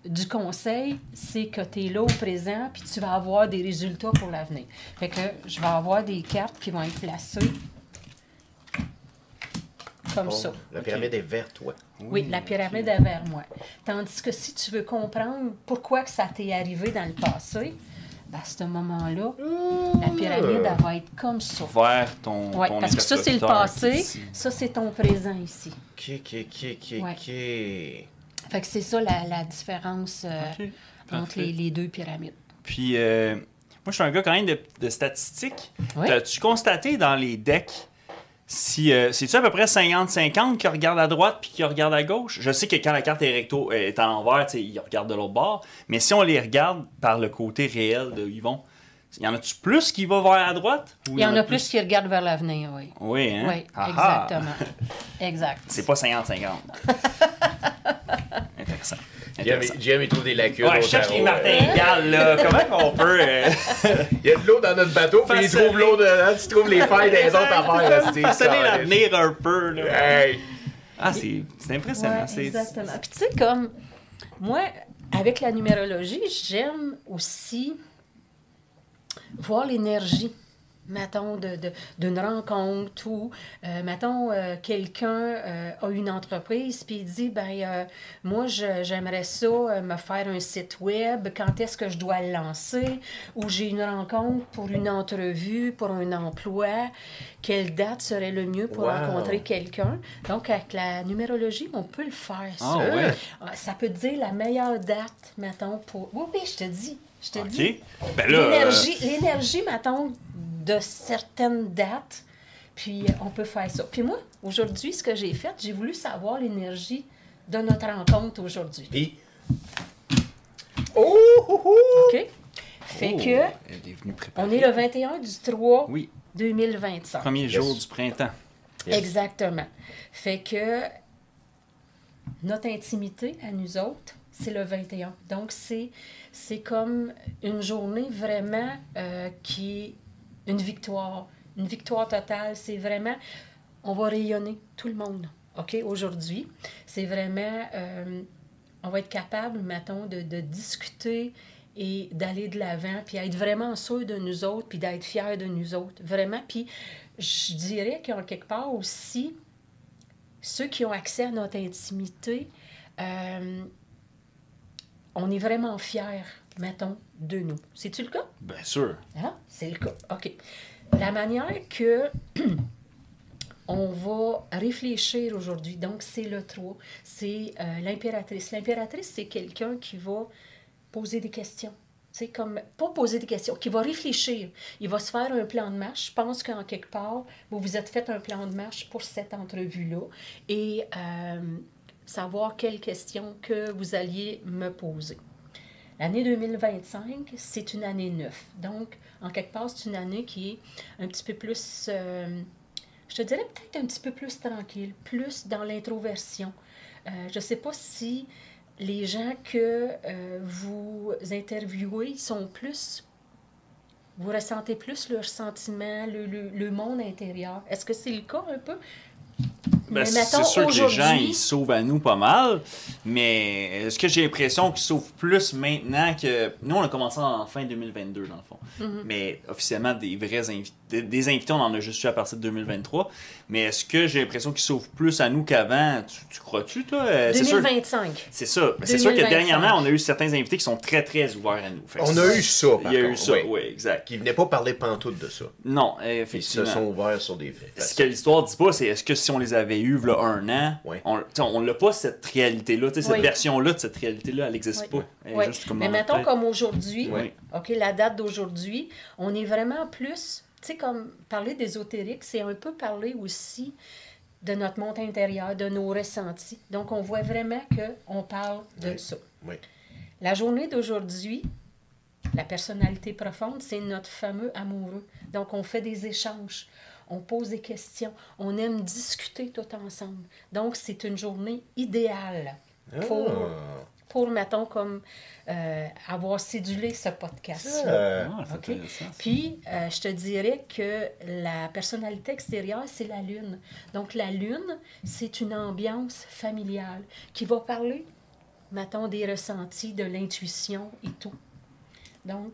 du conseil, c'est que tu es là au présent, puis tu vas avoir des résultats pour l'avenir. Fait que je vais avoir des cartes qui vont être placées comme ça. La pyramide est verte, ouais. Oui, la pyramide est vers moi. Tandis que si tu veux comprendre pourquoi que ça t'est arrivé dans le passé, ben, à ce moment-là, la pyramide, elle va être comme ça. Vers ton. Oui, ton parce que ça, c'est le interlocuteur passé, ici. ça, c'est ton présent ici. Ok. Fait que c'est ça la différence Ok, entre parfait. les deux pyramides. Puis, moi, je suis un gars quand même de statistiques. Oui. As-tu constaté dans les decks si c'est-tu à peu près 50-50 qui regarde à droite puis qui regarde à gauche? Je sais que quand la carte est recto est à l'envers, tu sais, il regarde de l'autre bord. Mais si on les regarde par le côté réel de Yvon, y en a-tu plus qui va vers la droite? Ou Il y en a plus qui regardent vers l'avenir, oui. Oui, hein? Oui, Ah ah! exactement. Exact. C'est pas 50-50. Intéressant. JM, il trouve des lacunes. Ouais, au je cherche tarot. les martingales, là. Comment qu'on peut... Il y a de l'eau dans notre bateau, puis il trouve l'eau de. Tu trouves les failles des autres affaires. Façonner l'avenir un peu, là. Hey! Ah, c'est impressionnant. Ouais, c'est- exactement. Puis tu sais, comme moi, avec la numérologie, j'aime aussi voir l'énergie, mettons, d'une rencontre ou, mettons, quelqu'un a une entreprise, puis il dit, ben moi, j'aimerais ça, me faire un site web, quand est-ce que je dois le lancer, ou j'ai une rencontre pour une entrevue, pour un emploi, quelle date serait le mieux pour Wow. rencontrer quelqu'un. Donc, avec la numérologie, on peut le faire, ça. Ah ouais. Ça peut te dire la meilleure date, mettons, pour... Oui, oui, je te dis. OK. Ben là... L'énergie, mettons, de certaines dates, puis on peut faire ça. Puis moi, aujourd'hui, ce que j'ai fait, j'ai voulu savoir l'énergie de notre rencontre aujourd'hui. Puis. Oh! OK? Fait Oh, que, elle est venue préparer. on est le 21 du 3 Oui, 2025. premier jour du printemps. Yes. Exactement. Fait que notre intimité à nous autres, c'est le 21. Donc, c'est comme une journée vraiment qui est une victoire totale. C'est vraiment, on va rayonner tout le monde, OK, aujourd'hui. C'est vraiment, on va être capable, mettons, de discuter et d'aller de l'avant, puis être vraiment sûr de nous autres, puis d'être fiers de nous autres, vraiment. Puis, je dirais qu'en quelque part aussi, ceux qui ont accès à notre intimité, on est vraiment fiers, mettons, de nous. C'est-tu le cas? Bien sûr. Hein? C'est le cas. OK. La manière que on va réfléchir aujourd'hui, donc c'est le 3, c'est l'impératrice. L'impératrice, c'est quelqu'un qui va poser des questions. C'est comme, pas poser des questions, qui va réfléchir. Il va se faire un plan de marche. Je pense qu'en quelque part, vous vous êtes fait un plan de marche pour cette entrevue-là et savoir quelles questions que vous alliez me poser. L'année 2025, c'est une année 9. Donc, en quelque part, c'est une année qui est un petit peu plus, je te dirais peut-être un petit peu plus tranquille, plus dans l'introversion. Je ne sais pas si les gens que vous interviewez sont plus vous ressentez plus leurs sentiments, le monde intérieur. Est-ce que c'est le cas un peu? Ben, Mais c'est mettons, sûr que les gens, aujourd'hui- ils sauvent à nous pas mal, mais est-ce que j'ai l'impression qu'ils sauvent plus maintenant que... Nous, on a commencé en fin 2022, dans le fond. Mais officiellement, des invités, on en a juste eu à partir de 2023. Mais est-ce que j'ai l'impression qu'ils sauvent plus à nous qu'avant? Tu crois-tu, toi? C'est sûr- 2025. C'est ça. Mais c'est sûr que 2025. dernièrement, on a eu certains invités qui sont très, très ouverts à nous. Fait que On a eu ça, par Il y a eu contre, ça, oui. oui, exact. Qui venaient pas parler pantoute de ça. Non, Ils se effectivement. sont ouverts sur des faits. Ce que l'histoire dit pas, c'est est-ce que si on les avait eus là, un an, Ouais. on n'a pas cette réalité-là, cette Oui. version-là de cette réalité-là, elle n'existe Oui. pas. Elle est Oui. juste comme Mais dans notre mettons tête. comme aujourd'hui, Oui. OK, la date d'aujourd'hui, on est vraiment plus, tu sais, comme parler d'ésotérique, c'est un peu parler aussi de notre monde intérieur, de nos ressentis. Donc, on voit vraiment qu'on parle de Oui. ça. Oui. La journée d'aujourd'hui, la personnalité profonde, c'est notre fameux amoureux. Donc, on fait des échanges, on pose des questions, on aime discuter tout ensemble. Donc, c'est une journée idéale pour mettons, comme avoir cédulé ce podcast. Ah, c'est OK? intéressant, ça. Puis, je te dirais que la personnalité extérieure, c'est la Lune. Donc, la Lune, c'est une ambiance familiale qui va parler, mettons, des ressentis, de l'intuition et tout. Donc,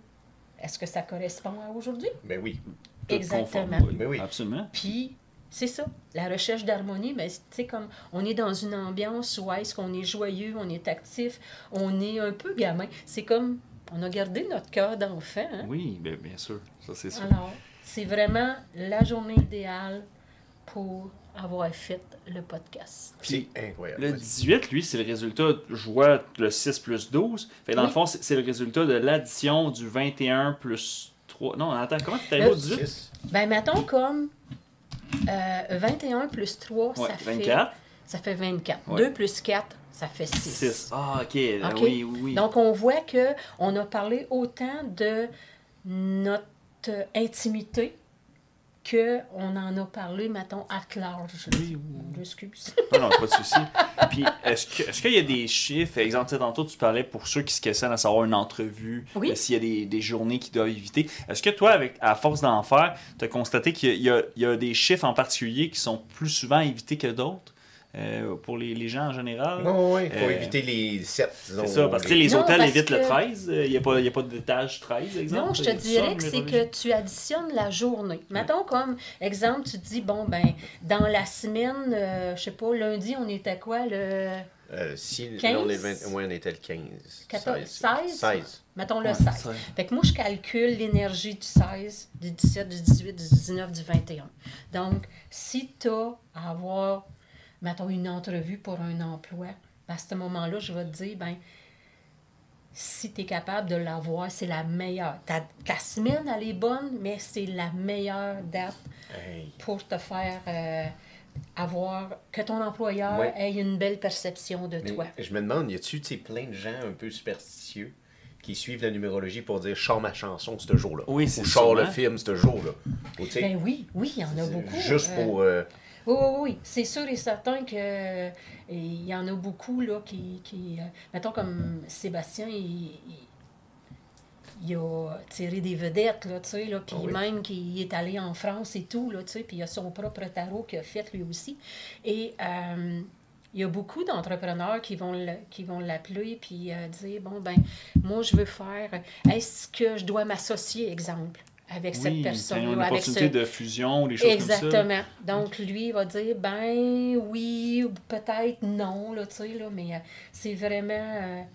est-ce que ça correspond à aujourd'hui? Ben oui. Tout Exactement. conforme, oui. Mais oui. Absolument. Puis, c'est ça, la recherche d'harmonie, ben, tu sais, comme on est dans une ambiance où est-ce qu'on est joyeux, on est actif, on est un peu gamin. C'est comme, on a gardé notre cœur d'enfant. Hein? Oui, bien sûr. Ça, c'est sûr. Alors, c'est vraiment la journée idéale pour avoir fait le podcast. C'est incroyable. Le 18, lui, c'est le résultat, je vois le 6 plus 12. Fait que dans le Oui. fond, c'est le résultat de l'addition du 21 plus 3. Non, attends, comment tu arrivé au 18? 6. Ben, mettons comme 21 plus 3, Ouais, ça 24. ça fait 24. Ouais. 2 plus 4, ça fait 6. 6. Ah, ok. OK? Oui, oui. Donc, on voit qu'on a parlé autant de notre intimité qu'on en a parlé, mettons, at large. Oui, Excuse. Non, pas de souci. Puis, est-ce qu'il y a des chiffres, exemple, tu sais, tantôt, tu parlais pour ceux qui se questionnent à savoir une entrevue, Oui. s'il y a des journées qu'ils doivent éviter. Est-ce que toi, à force d'en faire, tu as constaté qu'il y a des chiffres en particulier qui sont plus souvent évités que d'autres pour les gens en général? Non, oui, il faut éviter les 7. C'est ça, parce que tu sais, les Non, hôtels parce évitent le que- 13. Il n'y a pas d'étage 13, exemple. Non, je te Il y a tout ça, dirais que mais c'est que tu additionnes la journée. Mettons comme exemple, tu te dis, bon, ben, dans la semaine, je sais pas, lundi, on était quoi, le Si 15? là, on est le 20, ouais, on était le 15. 14, 16. 16? Mettons le Ouais, 16. ça. Fait que moi, je calcule l'énergie du 16, du 17, du 18, du 19, du 21. Donc, si tu as à avoir, mettons, une entrevue pour un emploi, ben, à ce moment-là, je vais te dire, ben, si tu es capable de l'avoir, c'est la meilleure. Ta semaine, elle est bonne, mais c'est la meilleure date Hey. pour te faire avoir, que ton employeur Ouais. ait une belle perception de Mais toi. je me demande, y a-tu tu sais, plein de gens un peu superstitieux qui suivent la numérologie pour dire « je sors ma chanson ce jour-là » Oui, ou « c'est je sors le sûrement. film ce jour-là » ou tu sais, Ben oui, il y en a beaucoup. juste pour... Oui, oui, oui. C'est sûr et certain que il y en a beaucoup là, qui mettons comme Sébastien, il a tiré des vedettes, là, tu sais, là, puis Ah oui. même qu'il est allé en France et tout, là, tu sais, puis il a son propre tarot qu'il a fait lui aussi. Et il y a beaucoup d'entrepreneurs qui vont l'appeler puis dire, bon, ben moi, je veux faire, est-ce que je dois m'associer, exemple, avec cette Oui, une personne-là, avec opportunité de fusion ou des choses comme ça. Exactement. Donc, lui, il va dire, ben oui, ou peut-être non, là, tu sais, là, mais c'est vraiment...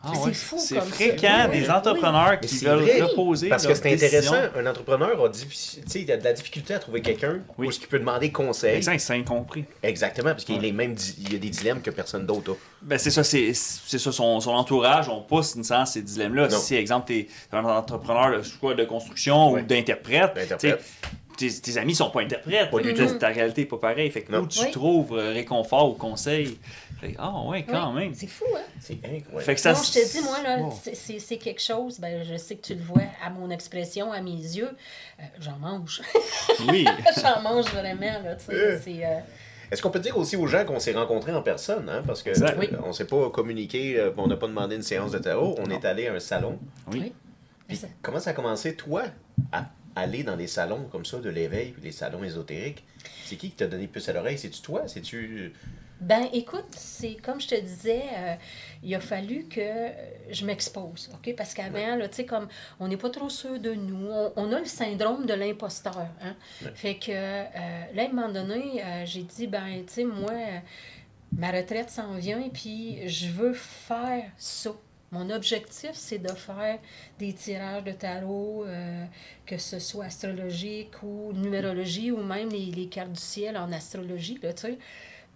Ah c'est ouais, fou c'est comme ça. fréquent, Oui, des oui. entrepreneurs Mais qui c'est veulent vrai, reposer parce que leur c'est décision. intéressant, un entrepreneur il a de la difficulté à trouver quelqu'un Oui. où il peut demander conseil. Exact, c'est incompris. Exactement, parce qu'il y a des dilemmes que personne d'autre a. Ben c'est ça, son entourage, on pousse une sens ces dilemmes-là. Non. Si, exemple, t'es un entrepreneur de construction Ouais. ou d'interprète, D'interprète. tes amis sont pas interprètes. Pas du Ta- tout. Ta réalité n'est pas pareille. Fait que Non. où tu Oui. trouves réconfort ou conseil. Fait que, ouais, quand Oui, même. c'est fou, hein? C'est incroyable. Fait que ça, Non, je te dis, moi, là, Wow. c'est quelque chose, ben, je sais que tu le vois à mon expression, à mes yeux, j'en mange. Oui. J'en mange vraiment, là, tu sais, c'est... Est-ce qu'on peut dire aussi aux gens qu'on s'est rencontrés en personne, hein? Parce que Exact. Oui. on s'est pas communiqué, on n'a pas demandé une séance de tarot, on est allé à un salon. Oui. Puis comment ça a commencé, toi, à aller dans des salons comme ça de l'éveil, puis les salons ésotériques? C'est qui t'a donné plus à l'oreille? C'est-tu toi? C'est-tu... Ben, écoute, c'est comme je te disais, il a fallu que je m'expose, OK? Parce qu'avant, là, tu sais, comme on n'est pas trop sûr de nous, on a le syndrome de l'imposteur, hein? Ouais. Fait que, là, à un moment donné, j'ai dit, ben, tu sais, moi, ma retraite s'en vient, puis je veux faire ça. Mon objectif, c'est de faire des tirages de tarot, que ce soit astrologique ou numérologie, ou même les cartes du ciel en astrologie, là, tu sais.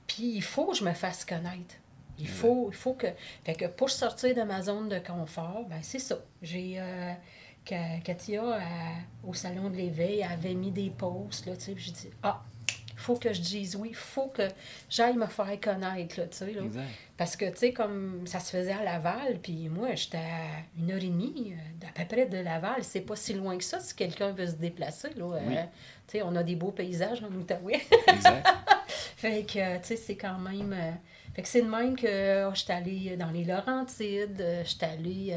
Puis il faut que je me fasse connaître. Il faut que... Fait que pour sortir de ma zone de confort, ben c'est ça. J'ai... Katia, au Salon de l'Éveil, avait mis des posts, là, tu sais, puis j'ai dit, il faut que je dise oui, il faut que j'aille me faire connaître, là, tu sais, là. Exact. Parce que, tu sais, comme ça se faisait à Laval, puis moi, j'étais à 1h30, à peu près de Laval, c'est pas si loin que ça, si quelqu'un veut se déplacer, là. Oui. Tu sais, on a des beaux paysages en Outaouais. Exact. Fait que, tu sais, c'est quand même... fait que c'est de même que j'étais allée dans les Laurentides, j'étais allée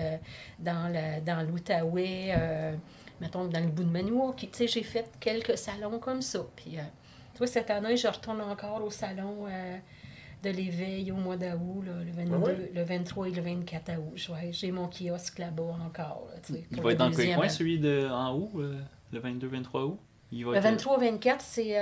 dans l'Outaouais, mettons, dans le bout de Maniwaki. Tu sais, j'ai fait quelques salons comme ça. Puis, tu vois, cette année, je retourne encore au salon de l'Éveil au mois d'août, là, le 23 et le 24 août. Ouais, j'ai mon kiosque là-bas encore. Là, tu sais, Il pour va le être dans quel deuxième coin, an. celui de en haut, le 22-23 août? Il va Le être, 23-24, c'est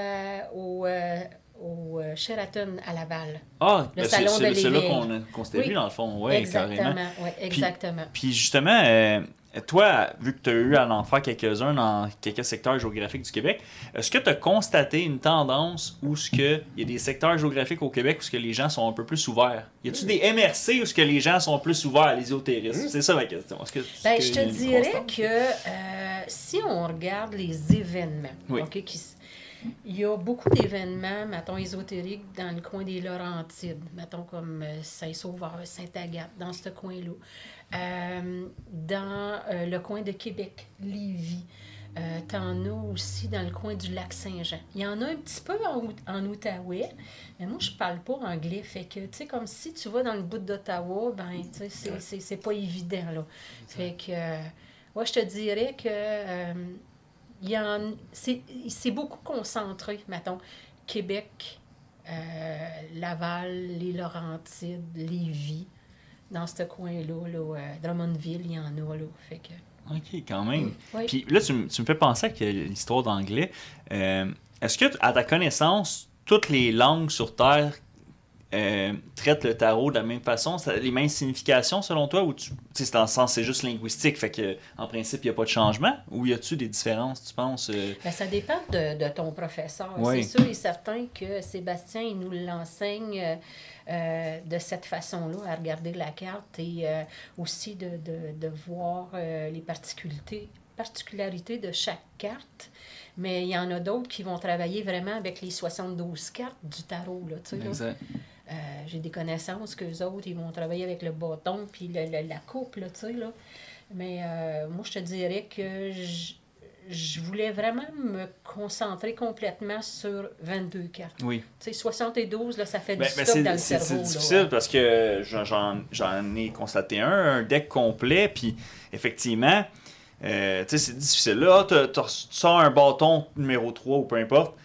au Sheraton à Laval. Ah, le ben, salon de c'est là l'éveil. qu'on s'était Oui. vu, dans le fond. Oui, Exactement, carrément. oui, exactement. Puis justement, toi, vu que tu as eu à en faire quelques-uns dans quelques secteurs géographiques du Québec, est-ce que tu as constaté une tendance où il y a des secteurs géographiques au Québec où ce que les gens sont un peu plus ouverts? Y a-tu des MRC où ce que les gens sont plus ouverts à l'ésotérisme? C'est ça ma question. Ben, je te dirais que si on regarde les événements, Oui. OK, il y a beaucoup d'événements, mettons, ésotériques dans le coin des Laurentides, mettons comme Saint-Sauveur, Sainte-Agathe, dans ce coin-là. Dans le coin de Québec, Lévis. T'en as aussi dans le coin du Lac-Saint-Jean. Il y en a un petit peu en Outaouais, mais moi, je parle pas anglais. Fait que, tu sais, comme si tu vas dans le bout d'Ottawa, ben, tu sais, c'est pas évident, là. Fait que, moi, je te dirais que c'est beaucoup concentré, mettons. Québec, Laval, les Laurentides, Lévis, dans ce coin-là, là, Drummondville, il y en a, là. Fait que... OK, quand même. Oui. Puis là, tu me fais penser à l'histoire d'anglais. Est-ce que, à ta connaissance, toutes les langues sur Terre traitent le tarot de la même façon? Ça a les mêmes significations, selon toi? Ou c'est dans le sens, c'est juste linguistique, fait que en principe, il n'y a pas de changement? Ou y a-tu des différences, tu penses? Ben, ça dépend de ton professeur. Oui. C'est sûr et certain que Sébastien, il nous l'enseigne de cette façon-là, à regarder la carte et aussi de voir les particularités de chaque carte. Mais il y en a d'autres qui vont travailler vraiment avec les 72 cartes du tarot. Là, tu sais, là. Exact. J'ai des connaissances qu'eux autres, ils vont travailler avec le bâton puis la coupe, là, tu sais, là. Mais moi, je te dirais que je voulais vraiment me concentrer complètement sur 22 cartes. Oui. Tu sais, 72, là, ça fait Ben, du stock dans le c'est cerveau. difficile là. parce que j'en ai constaté un deck complet, puis effectivement, tu sais, c'est difficile. Là, tu sors un bâton numéro 3 ou peu importe.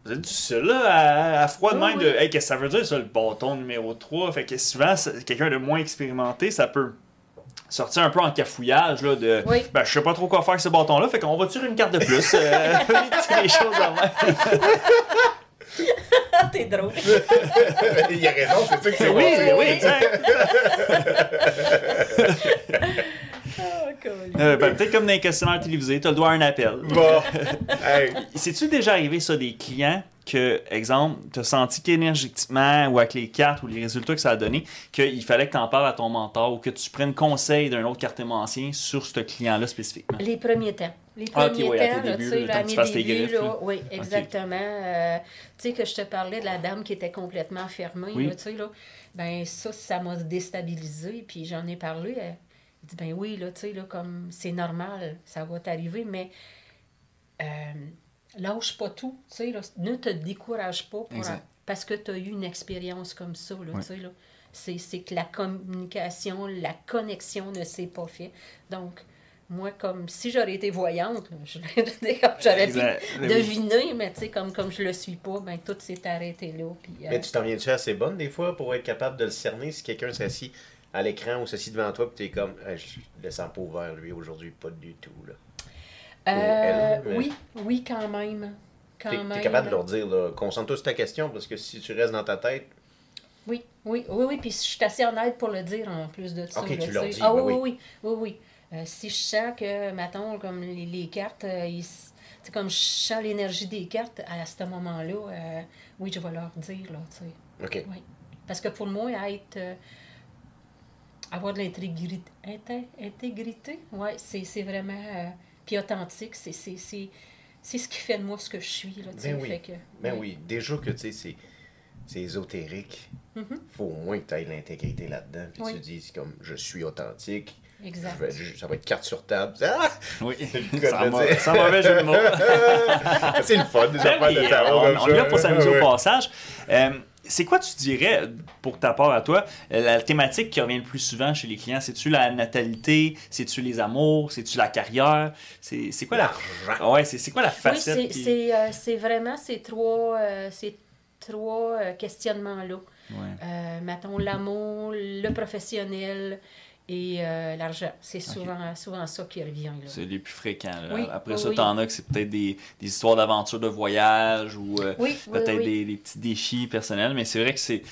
C'est difficile, là, à froid de Oui, même, oui. de hey, qu'est-ce que ça veut dire, ça, le bâton numéro 3? Fait que souvent, quelqu'un de moins expérimenté, ça peut sortir un peu en cafouillage, là, de Oui. ben, je sais pas trop quoi faire avec ce bâton-là, fait qu'on va tirer une carte de plus. Les choses en même. T'es drôle. Il a raison, c'est ça que c'est Oui, bon. oui, exact. Oh, cool. Ben, peut-être comme dans les questionnaires télévisés, tu as le droit à un appel. Bon. Hey. C'est-tu déjà arrivé, ça, des clients que, exemple, tu as senti qu'énergétiquement ou avec les cartes ou les résultats que ça a donné, qu'il fallait que tu en parles à ton mentor ou que tu prennes conseil d'un autre cartomancien sur ce client-là spécifiquement? Les premiers temps. Les Ah, premiers ok, ouais, à temps, tes là, débuts, tu sais, le là, temps à que tu mes fasses tes débuts, griffes, là, là. oui, exactement. Tu sais, que je te parlais de la dame qui était complètement fermée, Oui. là, tu sais, là, ben ça m'a déstabilisée, puis j'en ai parlé. Elle dit, ben oui, là, tu sais, là, comme c'est normal, ça va t'arriver, mais lâche pas tout, tu sais, là, ne te décourage pas parce que tu as eu une expérience comme ça, là, Oui. tu sais, là. C'est que la communication, la connexion ne s'est pas faite. Donc, moi, comme si j'aurais été voyante, là, j'aurais pu Exact. deviner, mais tu sais, comme je le suis pas, ben tout s'est arrêté là. Puis, Mais tu t'en viens-tu assez bonne des fois pour être capable de le cerner si quelqu'un s'assit à l'écran ou s'assit devant toi puis t'es comme je le sens pas ouvert lui aujourd'hui, pas du tout là. Elle, mais- oui, quand même. Quand T'es même. capable de leur dire là, concentre-toi sur ta question parce que si tu restes dans ta tête, Oui, puis je suis assez honnête pour le dire en plus de ça. Ok, là, tu leur sais. dis, Ah ben oui. Si je sens que, mettons, comme les cartes, c'est comme je sens l'énergie des cartes à ce moment-là, oui, je vais leur dire, là, tu sais. ok. Oui. Parce que pour moi, avoir de l'intégrité, ouais, c'est vraiment, puis authentique, c'est ce qui fait de moi ce que je suis, là, tu sais. Ben oui. Fait que, Ben ouais. oui, déjà que tu sais, c'est ésotérique. Mhm. Faut au moins que tu aies l'intégrité là-dedans. Puis Oui. tu dis, c'est comme, je suis authentique. Exact. Ça va être carte sur table. Ah! Oui, le cas de dire. sans mauvais jeu de mots. C'est le fun, des Ben affaires oui, de tarot comme on ça. est là pour s'amuser Ouais. au passage. C'est quoi, tu dirais, pour ta part à toi, la thématique qui revient le plus souvent chez les clients? C'est-tu la natalité? C'est-tu les amours? C'est-tu la carrière? C'est quoi L'argent. Ouais, c'est quoi la facette? Oui, qui- c'est vraiment ces trois questionnements-là. Ouais. Mettons l'amour, le professionnel et l'argent. C'est souvent ça qui revient. Là. C'est les plus fréquents. Là. Oui, Après oui, ça, oui. t'en as que c'est peut-être des histoires d'aventure de voyage ou Oui, peut-être oui. des petits défis personnels. Mais c'est vrai que c'est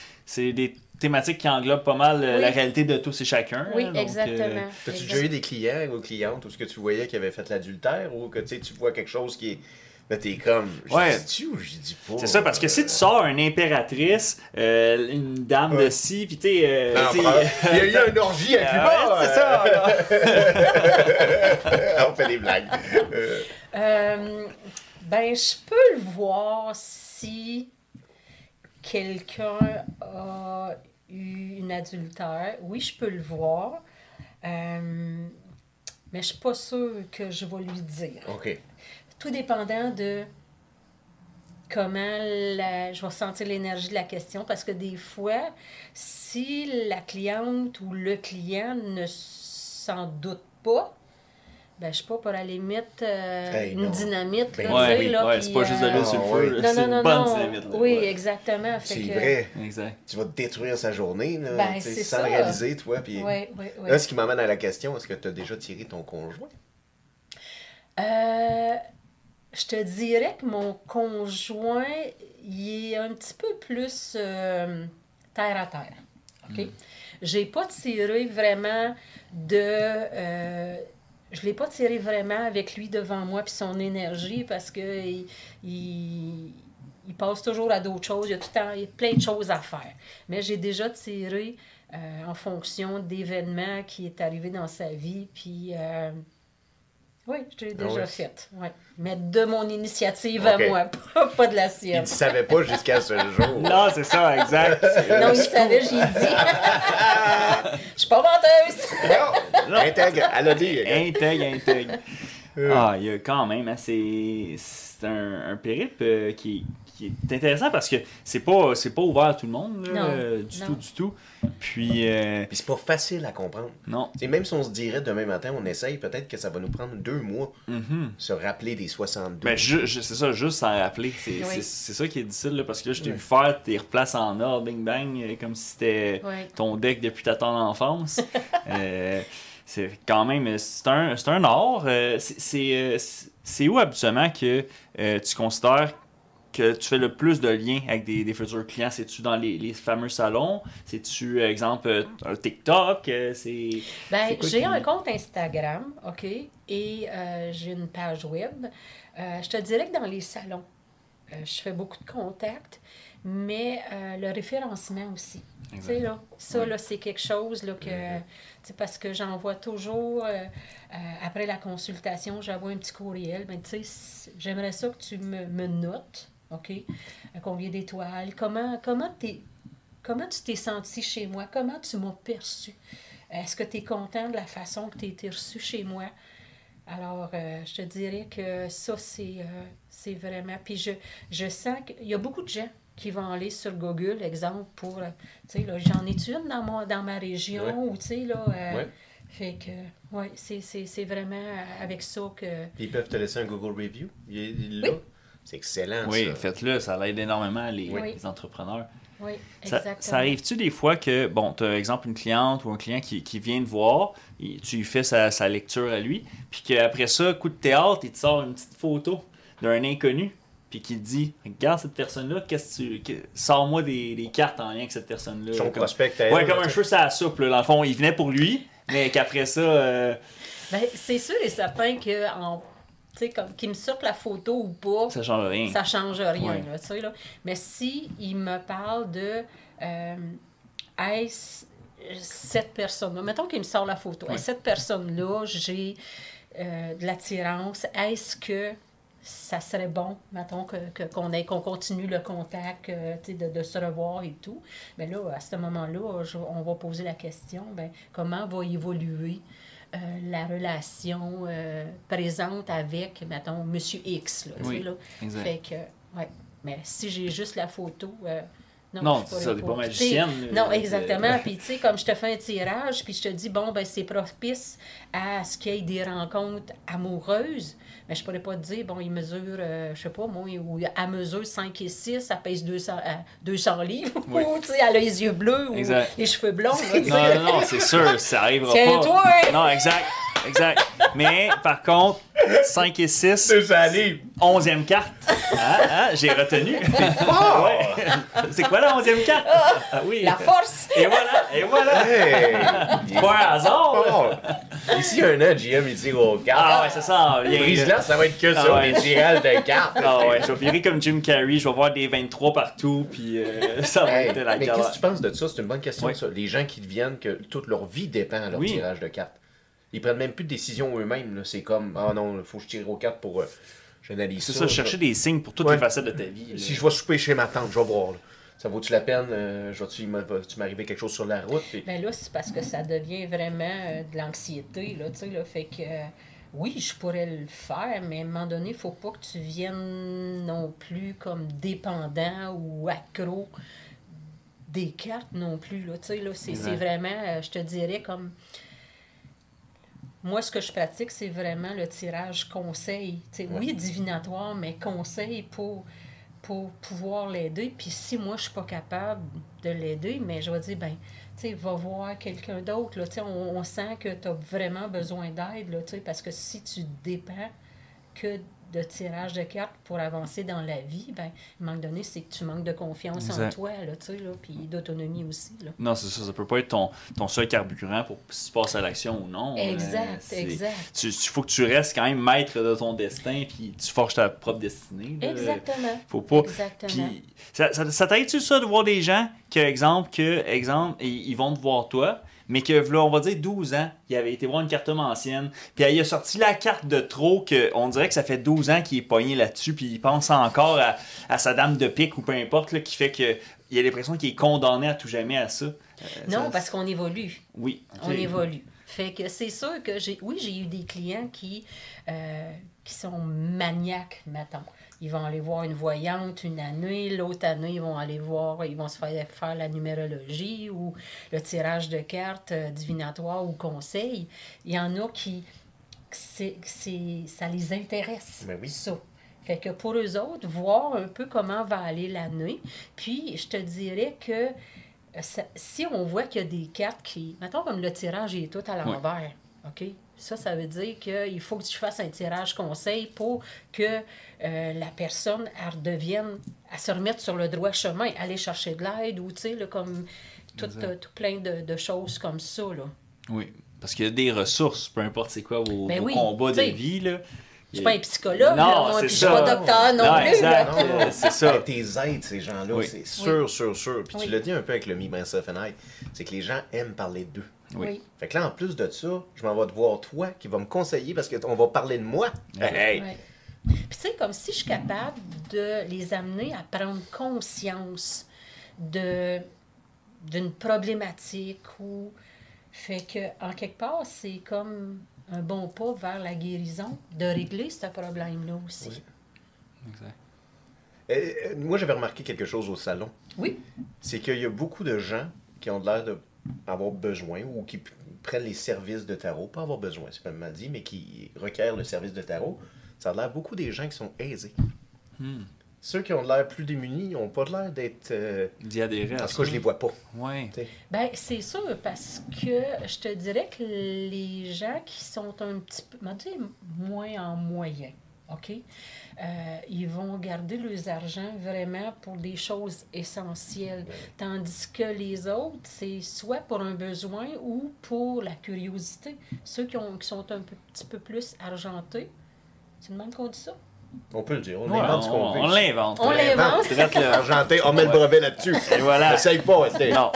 des thématiques qui englobent pas mal Oui. la réalité de tous et chacun. Oui, hein. Donc, exactement. T'as-tu Exact. déjà eu des clients ou clientes où ce que tu voyais qui avaient fait l'adultère ou que tu vois quelque chose qui est. Là, t'es comme. Ouais. Je dis-tu ou je dis pas? C'est ça, parce que si tu sors une impératrice, une dame de ci, puis tu sais... Non, il y a eu une orgie à Cuba! c'est ça! là. On fait des blagues. Ben, je peux le voir si quelqu'un a eu une adultère. Oui, je peux le voir. Mais je suis pas sûre que je vais lui dire. OK. Tout dépendant de comment je vais sentir l'énergie de la question, parce que des fois, si la cliente ou le client ne s'en doute pas, ben, je sais pas, pour aller mettre Hey, une non. dynamite, Ben là, Ouais, tu sais, oui, là, ouais, puis, c'est pas juste de l'huile sur le Ah, feu, oui. là, non, c'est non, une non, bonne non. dynamite. Là, Oui, ouais. exactement. Fait C'est que, vrai. Exact. Tu vas te détruire sa journée, là, Ben, tu sais, c'est sans ça. réaliser, toi. Puis... Oui. Là, ce qui m'amène à la question, est-ce que tu as déjà tiré ton conjoint? Je te dirais que mon conjoint, il est un petit peu plus terre à terre. OK? J'ai pas tiré vraiment je l'ai pas tiré vraiment avec lui devant moi puis son énergie parce que il passe toujours à d'autres choses. Il y a tout le temps il y a plein de choses à faire. Mais j'ai déjà tiré en fonction d'événements qui est arrivé dans sa vie. Puis oui, je l'ai déjà oui. fait. Ouais. Mais de mon initiative OK. à moi, pas de la Il sienne. ne savait pas jusqu'à ce jour. Non, c'est ça, exact. Non, il savait, j'ai dit. Je suis pas menteuse. Non, intègre, elle a dit. Intègre. Ah, il y a quand même, hein, c'est un périple qui est intéressant parce que c'est pas ouvert à tout le monde, là, Non, du tout. Puis, Puis c'est pas facile à comprendre. non. T'sais, même si on se dirait demain matin, on essaye, peut-être que ça va nous prendre 2 mois se rappeler des 62. Ben, c'est ça, juste s'en rappeler. Oui. C'est ça qui est difficile, là, parce que là, je t'ai vu faire tes replaces en ordre, bing bang, comme si c'était Ouais. ton deck depuis ta tendre enfance. C'est quand même, c'est un art. C'est où habituellement que tu considères que tu fais le plus de liens avec des futurs clients? C'est-tu dans les fameux salons? C'est-tu, exemple, un TikTok? Ben, c'est quoi j'ai qui- un compte Instagram, OK, et j'ai une page web. Je te dirais que dans les salons, je fais beaucoup de contacts, mais le référencement aussi. Tu sais, là, ça, là, c'est quelque chose là, que... tu sais, parce que j'envoie toujours, après la consultation, j'envoie un petit courriel. Ben, tu sais, j'aimerais ça que tu me notes, OK? Combien d'étoiles? Comment tu t'es senti chez moi? Comment tu m'as perçu? Est-ce que tu es content de la façon que tu as été reçu chez moi? Alors, je te dirais que ça, c'est vraiment... Puis je sens qu'il y a beaucoup de gens qui vont aller sur Google, exemple, pour... Tu sais, là, j'en ai une dans ma région, Ouais. ou tu sais, là... Ouais. Fait que, ouais, c'est vraiment avec ça que... Puis ils peuvent te laisser un Google Review. Là. Oui. C'est excellent, Oui, ça. faites-le, ça l'aide énormément les Oui. entrepreneurs. Oui, Ça, exactement. ça arrive-tu des fois que, bon, tu as exemple une cliente ou un client qui vient te voir, tu lui fais sa lecture à lui, puis qu'après ça, coup de théâtre, il te sort une petite photo d'un inconnu, puis qui te dit, regarde cette personne-là, sors-moi des cartes en lien avec cette personne-là. Son Comme- prospect à elle, Ouais, comme là, un tu sais. cheveu sur la soupe, là. Dans le fond, il venait pour lui, mais qu'après ça, Ben, c'est sûr et certain que, tu sais, comme qu'il me sorte la photo ou pas, ça change rien. ça change rien, Ouais. là, tu sais, là. Mais si il me parle de est-ce cette personne-là, mettons qu'il me sort la photo, Ouais. est-ce cette personne-là, j'ai de l'attirance, est-ce que ça serait bon, mettons, qu'on continue le contact, tu sais, de se revoir et tout. Mais là, à ce moment-là, on va poser la question, ben, comment va évoluer la relation présente avec, mettons, Monsieur X, là, tu sais, Oui, là. exact. Fait que, ouais. Mais si j'ai juste la photo, Non, je c'est ça, pourrais t'es pas. pas magicienne, Tu sais, là. non, exactement. Puis, tu sais, comme je te fais un tirage, puis je te dis, bon, ben, c'est propice à ce qu'il y ait des rencontres amoureuses, mais je pourrais pas te dire, bon, il mesure, je sais pas, moi, ou elle mesure 5 et 6, elle pèse 200 livres, Oui. ou, tu sais, elle a les yeux bleus, Exact. ou les cheveux blonds, là, tu sais. Non, c'est sûr, ça arrivera Tiens, pas. toi, hein? Non, exact. Mais, par contre, 5 et 6, 200 livres. 11e carte. J'ai retenu. Fort! Ouais. C'est quoi la 11e carte? Ah oui. La force! Et voilà. Hey! Pas un hasard. là. Fort! Ici, un an, JM, il tire aux cartes. Ah ouais, c'est ça. Brise-là, ça va être que ça, Ah ouais. des tirages de cartes. Ah ouais, je vais virer comme Jim Carrey, je vais voir des 23 partout, puis ça va Hey, être la mais qu'est-ce galère. que tu penses de ça? C'est une bonne question, Oui. ça. Les gens qui deviennent que toute leur vie dépend à leur Oui. tirage de cartes. Ils prennent même plus de décisions eux-mêmes. Là. C'est comme, ah non, il faut que je tire aux cartes pour... j'analyse C'est ça. ça, chercher des signes pour toutes Ouais. les facettes de ta vie. là. Si je vais souper chez ma tante, je vais voir. Là. Ça vaut-tu la peine? Tu m'arriver quelque chose sur la route? Puis... Ben là, c'est parce que ça devient vraiment de l'anxiété, là, tu sais, là, fait que, oui, je pourrais le faire, mais à un moment donné, il faut pas que tu viennes non plus comme dépendant ou accro des cartes non plus, là, tu sais, là, c'est Exact. vraiment, je te dirais, comme... Moi, ce que je pratique, c'est vraiment le tirage conseil. Tu sais, oui, divinatoire, mais conseil pour pouvoir l'aider. Puis si moi, je suis pas capable de l'aider, mais je vais dire, ben, tu sais, va voir quelqu'un d'autre. Là. Tu sais, on sent que tu as vraiment besoin d'aide, là, tu sais, parce que si tu dépends que de tirage de cartes pour avancer dans la vie, ben, à un moment donné, c'est que tu manques de confiance en Exact. toi, là, tu sais, là, puis d'autonomie aussi. Là. Non, c'est ça, ça peut pas être ton seul carburant pour se passer à l'action ou non. Exact, C'est- exact. Il faut que tu restes quand même maître de ton destin, puis tu forges ta propre destinée. là. Exactement. Faut pas. Exactement. Puis, ça t'aide-tu ça de voir des gens exemple, ils vont te voir toi, mais que, là, on va dire 12 ans, il avait été voir une carte ancienne, puis il a sorti la carte de trop, que on dirait que ça fait 12 ans qu'il est pogné là-dessus, puis il pense encore à sa dame de pique ou peu importe, là, qui fait que il a l'impression qu'il est condamné à tout jamais à ça. Non, parce qu'on évolue. Oui. On évolue. Fait que c'est sûr que j'ai eu des clients qui sont maniaques, mettons. Ils vont aller voir une voyante une année, l'autre année, ils vont se faire la numérologie ou le tirage de cartes divinatoire ou conseil. Il y en a qui, ça les intéresse, Ben oui. ça. Fait que pour eux autres, voir un peu comment va aller l'année. Puis, je te dirais que si on voit qu'il y a des cartes qui... Mettons comme le tirage est tout à l'envers, OK? Ça veut dire qu'il faut que tu fasses un tirage conseil pour que la personne elle redevienne, à se remettre sur le droit chemin, aller chercher de l'aide ou, tu sais, là, comme tout plein de choses comme ça, là. Oui, parce qu'il y a des ressources, peu importe c'est quoi vos Ben oui, combats de t'sais, vie, là. Je suis pas un psychologue, Non, là, moi, c'est puis je suis ça. pas docteur non, Non, plus. exact. là. Non, C'est ça. Mais tes aides, ces gens-là, Oui. c'est sûr. Puis Oui. tu l'as dit un peu avec le Me, Myself and I, c'est que les gens aiment parler d'eux. Oui. Fait que là, en plus de ça, je m'en vais te voir toi qui va me conseiller parce qu'on va parler de moi. Hey! Ouais. Puis tu sais, comme si je suis capable de les amener à prendre conscience d'une problématique ou... Fait que, en quelque part, c'est comme un bon pas vers la guérison de régler ce problème-là aussi. Oui. Exact. Moi, j'avais remarqué quelque chose au salon. Oui. C'est qu'il y a beaucoup de gens qui ont l'air de avoir besoin ou qui prennent les services de tarot, pas avoir besoin, c'est pas mal dit, mais qui requièrent le service de tarot, ça a l'air beaucoup des gens qui sont aisés. Ceux qui ont l'air plus démunis n'ont pas l'air d'être... D'y adhérer à En tout cas, je les vois pas. Ouais. Ben, c'est sûr, parce que je te dirais que les gens qui sont un petit peu, on va dire, moins en moyen, OK? Ils vont garder leurs argent vraiment pour des choses essentielles. Tandis que les autres, c'est soit pour un besoin ou pour la curiosité. Ceux qui sont un petit peu plus argentés, c'est le même qu'on dit ça? On peut le dire, on Ouais, invente ce qu'on veut. on l'invente. On l'invente. Direct, là. Argenté, on met le brevet là-dessus. Et voilà. Essaye pas, Esther. Non.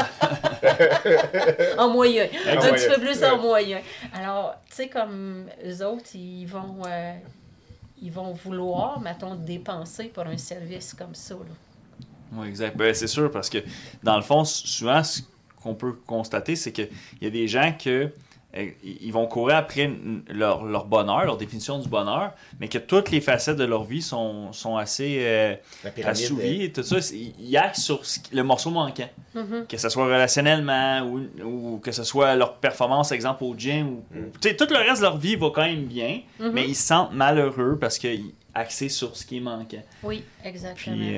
En moyen. Un moyen. petit peu plus en moyen. Alors, tu sais, comme eux autres, ils vont vouloir, mettons, dépenser pour un service comme ça, là. Oui, exact. Ben, c'est sûr, parce que dans le fond, souvent, ce qu'on peut constater, c'est qu'il y a des gens que ils vont courir après leur bonheur, leur définition du bonheur, mais que toutes les facettes de leur vie sont assez assouvies et tout ça. Ils axent sur le morceau manquant. Que ce soit relationnellement ou que ce soit leur performance, exemple, au gym. Tu sais, tout le reste de leur vie va quand même bien, mais ils se sentent malheureux parce qu'ils axés sur ce qui est manquant. Oui, exactement. Puis,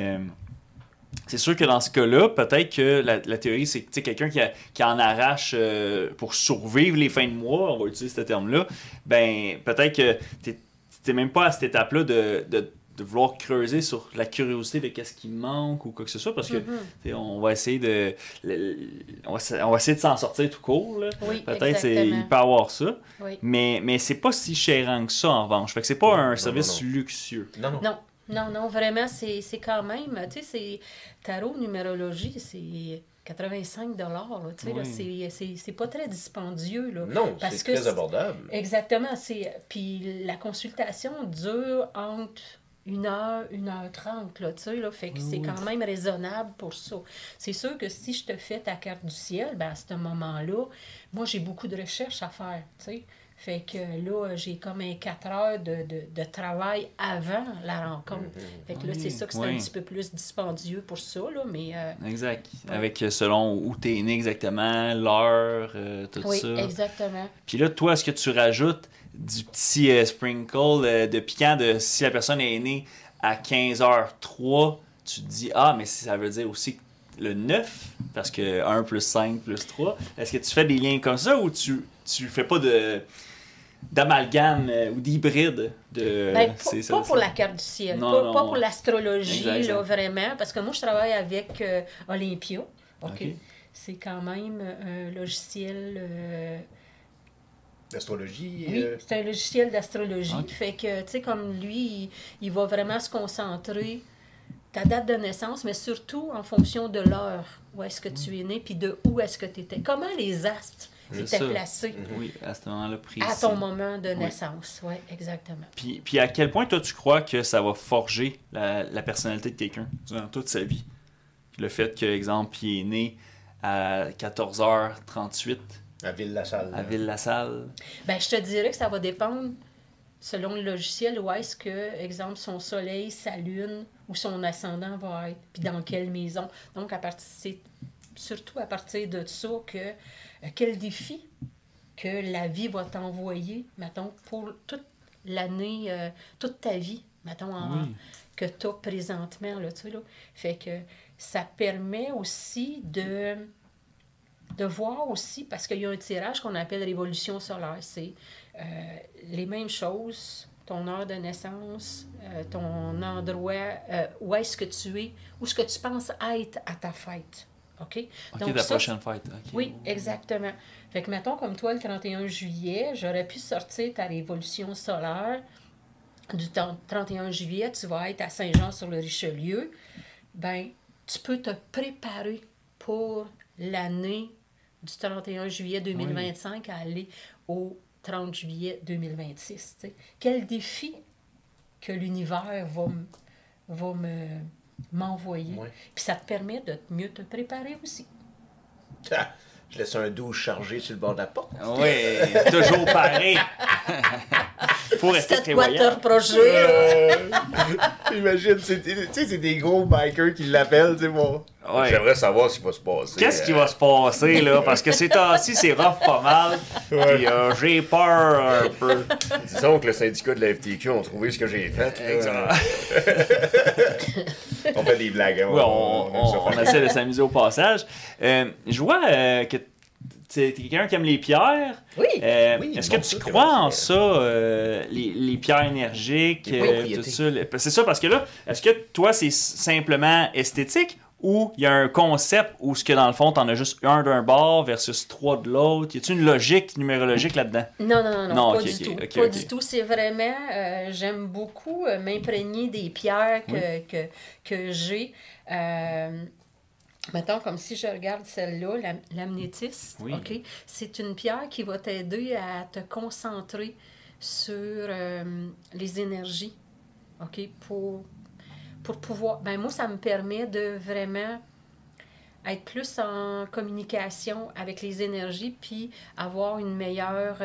c'est sûr que dans ce cas-là, peut-être que la théorie, c'est que quelqu'un qui en arrache pour survivre les fins de mois, on va utiliser ce terme-là, ben peut-être que t'es même pas à cette étape-là de vouloir creuser sur la curiosité de qu'est-ce qui manque ou quoi que ce soit, parce que on va essayer on va essayer de s'en sortir tout court. Là. Oui, peut-être exactement. il peut avoir ça, Oui. mais c'est pas si chérant que ça en revanche. Fait que c'est pas un service luxueux. Non, vraiment, c'est quand même, tu sais, c'est tarot, numérologie, c'est 85 $, là, tu sais, là, c'est pas très dispendieux, là. Non, parce c'est que très abordable. Exactement, puis la consultation dure entre 1 heure, 1h30, là, tu sais, là, fait que c'est quand même raisonnable pour ça. C'est sûr que si je te fais ta carte du ciel, ben à ce moment-là, moi, j'ai beaucoup de recherches à faire, tu sais. Fait que là, j'ai comme 4 heures de travail avant la rencontre. Fait que là, c'est ça que c'est un petit peu plus dispendieux pour ça, là, mais... Exact. Avec selon où t'es né exactement, l'heure, tout ça. Oui, exactement. Puis là, toi, est-ce que tu rajoutes du petit sprinkle de piquant de si la personne est née à 15h03, tu te dis, mais ça veut dire aussi le 9, parce que 1 plus 5 plus 3. Est-ce que tu fais des liens comme ça ou tu fais pas d'amalgame ou d'hybride pas pour la carte du ciel, pas pour l'astrologie, là, vraiment, parce que moi, je travaille avec Olympia. OK. C'est quand même un logiciel... D'astrologie? Oui, c'est un logiciel d'astrologie. Fait que, tu sais, comme lui, il va vraiment se concentrer ta date de naissance, mais surtout en fonction de l'heure où est-ce que tu es né, puis de où est-ce que tu étais. Comment les astres étaient placés oui, à ce moment-là précis. à ton moment de naissance. Oui, exactement. Puis à quel point, toi, tu crois que ça va forger la personnalité de quelqu'un durant toute sa vie? Le fait que, exemple, il est né à 14h38 à Ville-la-Salle. À Ville-la-Salle. Ben, je te dirais que ça va dépendre, selon le logiciel, où est-ce que, exemple, son soleil, sa lune ou son ascendant va être, puis dans quelle maison. Donc, c'est surtout à partir de ça que quel défi que la vie va t'envoyer, mettons, pour toute l'année, toute ta vie, mettons, que tu as présentement, là, tu sais, là. Fait que ça permet aussi de voir aussi, parce qu'il y a un tirage qu'on appelle révolution solaire. C'est les mêmes choses, ton heure de naissance, ton endroit, où est-ce que tu es, où est-ce que tu penses être à ta fête. OK? Donc, ta prochaine fête. Okay. Oui, exactement. Fait que, mettons, comme toi, le 31 juillet, j'aurais pu sortir ta révolution solaire. Du 31 juillet, tu vas être à Saint-Jean-sur-le-Richelieu. Ben, tu peux te préparer pour l'année du 31 juillet 2025 à aller au 30 juillet 2026. T'sais. Quel défi que l'univers va m'envoyer. Puis ça te permet de mieux te préparer aussi. Je laisse un 12 chargé sur le bord de la porte. Oui, toujours pareil. Faut rester C'est quoi te prévoyant. reprocher, là? Imagine, c'est des gros bikers qui l'appellent, tu sais, moi. Ouais. J'aimerais savoir ce qui va se passer. Qu'est-ce qui va se passer, là? Parce que ces temps-ci, c'est rough pas mal. Puis j'ai peur un peu. Disons que le syndicat de la FTQ ont trouvé ce que j'ai fait. Exact. On fait des blagues. Hein, Ouais, aime ça on faire. essaie de s'amuser au passage. Je vois que t'es quelqu'un qui aime les pierres. Oui. Oui, Est-ce bon, que tu ça, crois c'est en vrai. ça, les pierres énergiques, Les propriétés. tout ça? C'est ça, parce que là, est-ce que toi, c'est simplement esthétique ou il y a un concept où, ce que dans le fond, t'en as juste un d'un bord versus 3 de l'autre? Y a-t-il une logique numérologique là-dedans? Non, ok, pas du ok, tout. ok, Pas ok. du tout. C'est vraiment, j'aime beaucoup m'imprégner des pierres que j'ai. Mettons, comme si je regarde celle-là, l'amnéthyste, Oui. OK? C'est une pierre qui va t'aider à te concentrer sur les énergies, OK? Pour pouvoir... Ben moi, ça me permet de vraiment être plus en communication avec les énergies puis avoir une meilleure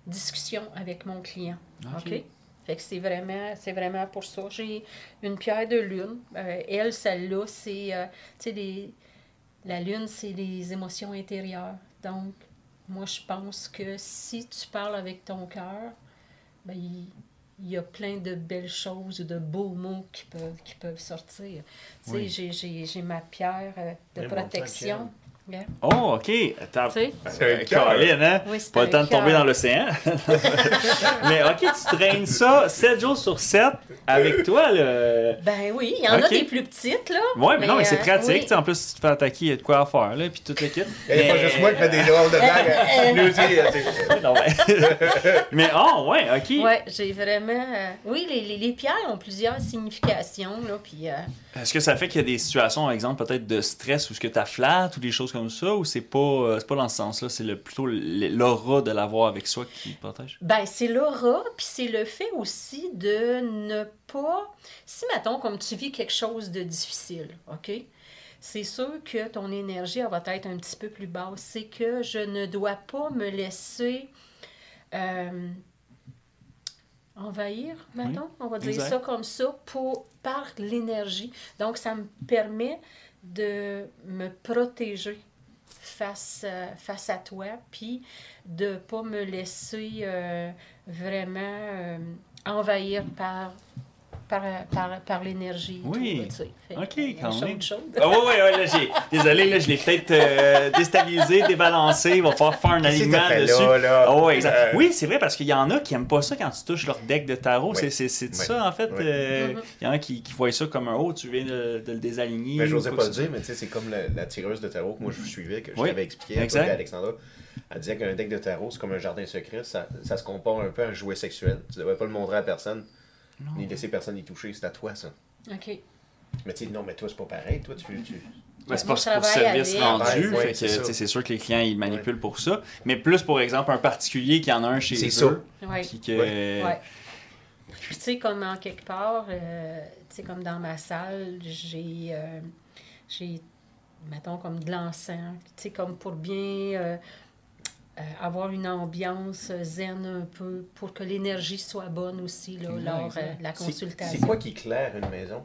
discussion avec mon client, OK. OK? Fait que c'est vraiment pour ça. J'ai une pierre de lune. Elle, celle-là, c'est... tu sais, la lune, c'est les émotions intérieures. Donc, moi, je pense que si tu parles avec ton cœur, ben, il y a plein de belles choses ou de beaux mots qui peuvent sortir. Tu sais, Oui. j'ai ma pierre de Oui, mon protection. temps Yeah. Oh, OK. Attends. Tu sais? C'est un cœur. Colin, hein? Oui, c'est Pas un le temps de tomber cœur. dans l'océan. Mais OK, tu traînes ça 7 jours sur 7 avec toi, là. Ben oui, il y en Ok. a des plus petites, là. Ouais, mais non, mais c'est pratique. oui. Tu sais, en plus, si tu te fais attaquer, il y a de quoi à faire, là, puis toute l'équipe. Il n'y a pas juste moi qui fais des drôles de blagues. Lui aussi, Non, ouais. Mais, oh, ouais, OK. Oui, j'ai vraiment... oui, les pierres ont plusieurs significations, là, puis... Est-ce que ça fait qu'il y a des situations, par exemple, peut-être de stress où ce que tu flattes ou des choses comme ça, ou c'est pas dans ce sens-là, c'est plutôt l'aura de l'avoir avec soi qui te protège? Ben, c'est l'aura, puis c'est le fait aussi de ne pas... Si, mettons, comme tu vis quelque chose de difficile, OK? C'est sûr que ton énergie, elle va être un petit peu plus basse. C'est que je ne dois pas me laisser... envahir, mettons, on va dire exact. ça comme ça, par l'énergie. Donc, ça me permet de me protéger face à toi, puis de ne pas me laisser vraiment envahir par l'énergie. et Oui. tout, là, tu sais. Fait OK, que, quand même. chaude. Ah ouais, là, désolé, là, je l'ai peut-être déstabilisé, débalancé. Il va falloir faire un Qu'est-ce que alignement t'as fait dessus. là? Ah ouais, exact. Oui, c'est vrai, parce qu'il y en a qui aiment pas ça quand tu touches leur deck de tarot. Oui. C'est Oui. ça, en fait. Oui. Il y en a qui voient ça comme un « Oh, tu viens de le désaligner. » Mais j'osais ou pas quoi le que ce dire, mais tu sais, c'est comme la tireuse de tarot que moi je suivais, que je Oui, t'avais expliqué à toi exact. et à Alexandra. Elle disait qu'un deck de tarot, c'est comme un jardin secret, ça se compare un peu à un jouet sexuel. Tu devrais pas le montrer à personne, ni laisser personne y toucher, c'est à toi ça. OK. Mais tu sais, non, mais toi c'est pas pareil, toi tu... Ben, c'est Moi, pas je pour travaille service avec. rendu, Ouais, fait que, c'est ça. tu sais, c'est sûr que les clients ils manipulent pour ça. Mais plus pour exemple un particulier qui en a un chez C'est eux. Oui. Qui que... Ouais. Puis, tu sais, comme en quelque part, tu sais, comme dans ma salle, j'ai mettons, comme de l'encens, tu sais, comme pour bien avoir une ambiance zen un peu, pour que l'énergie soit bonne aussi, là, lors de la consultation. C'est quoi qui éclaire une maison?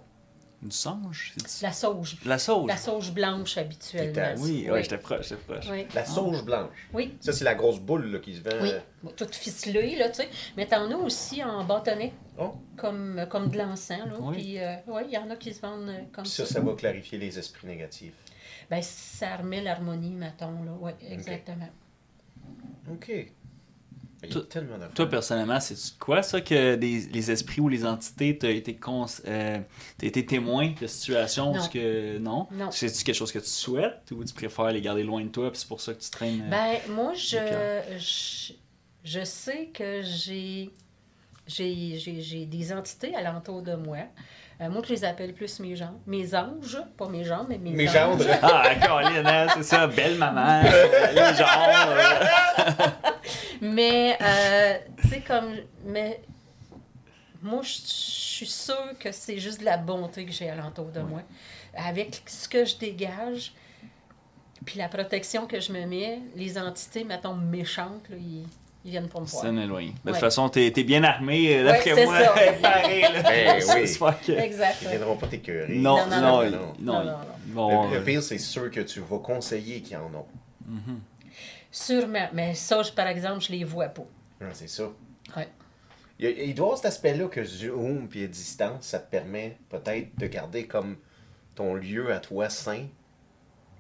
Du songe, c'est dit. La sauge. La sauge. La sauge blanche, habituellement. Pétasse. Oui, ouais, j'étais proche. Oui. La sauge blanche. Oui. Ça, c'est la grosse boule là, qui se vend. Oui, toute ficelée, là, tu sais. Mais t'en as aussi en bâtonnet, Oh. comme de l'encens, là. Oui. Puis, oui, il y en a qui se vendent comme Puis ça. ça va clarifier les esprits négatifs. Ben, ça remet l'harmonie, mettons, là. Oui, exactement. OK. Il y a tellement d'affaires. Toi, personnellement, c'est-tu de quoi, ça, que les esprits ou les entités, t'as été témoin de situations où Non. ce que... Non? Non. C'est-tu quelque chose que tu souhaites ou tu préfères les garder loin de toi puis c'est pour ça que tu traînes... Ben, moi, cœur. je sais que j'ai des entités alentour de moi. Moi, je les appelle plus mes gens. Mes anges, pas mes jambes, mais mes Mes anges. gendres. Ah, Colin, hein, c'est ça, belle maman, les gens... Mais, tu sais, mais moi, je suis sûre que c'est juste de la bonté que j'ai alentour de moi. Avec ce que je dégage, Puis la protection que je me mets, les entités, mettons, méchantes, là, ils viennent pour me voir. C'est un éloigné. De toute Ouais. façon, t'es bien armé, d'après Ouais, c'est moi. ça. Pareil, là. Ben oui. J'espère que- Exact. Ils viendront pas t'écœurer. Non, Non, non, non, non. non, non. Bon, Le pire, c'est ceux que tu vas conseiller qui en ont. Sûrement. Mais ça, par exemple, je les vois pas. Non, c'est ça. Ouais. Il doit y avoir cet aspect-là que Zoom puis à distance, ça te permet peut-être de garder comme ton lieu à toi sain.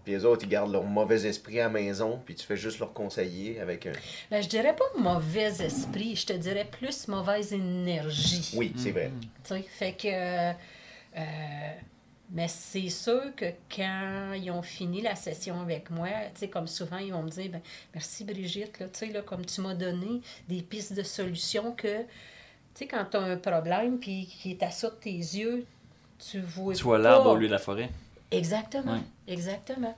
Puis les autres, ils gardent leur mauvais esprit à la maison, puis tu fais juste leur conseiller avec un... Ben, je dirais pas mauvais esprit, je te dirais plus mauvaise énergie. Oui, c'est vrai. Tu sais, fait que... mais c'est sûr que quand ils ont fini la session avec moi, tu sais, comme souvent, ils vont me dire, ben, merci Brigitte, là, tu sais, là, comme tu m'as donné des pistes de solutions que, tu sais, quand tu as un problème, puis qui est à ça de tes yeux, tu vois tu vois pas. l'arbre au lieu de la forêt. Exactement, Ouais. exactement.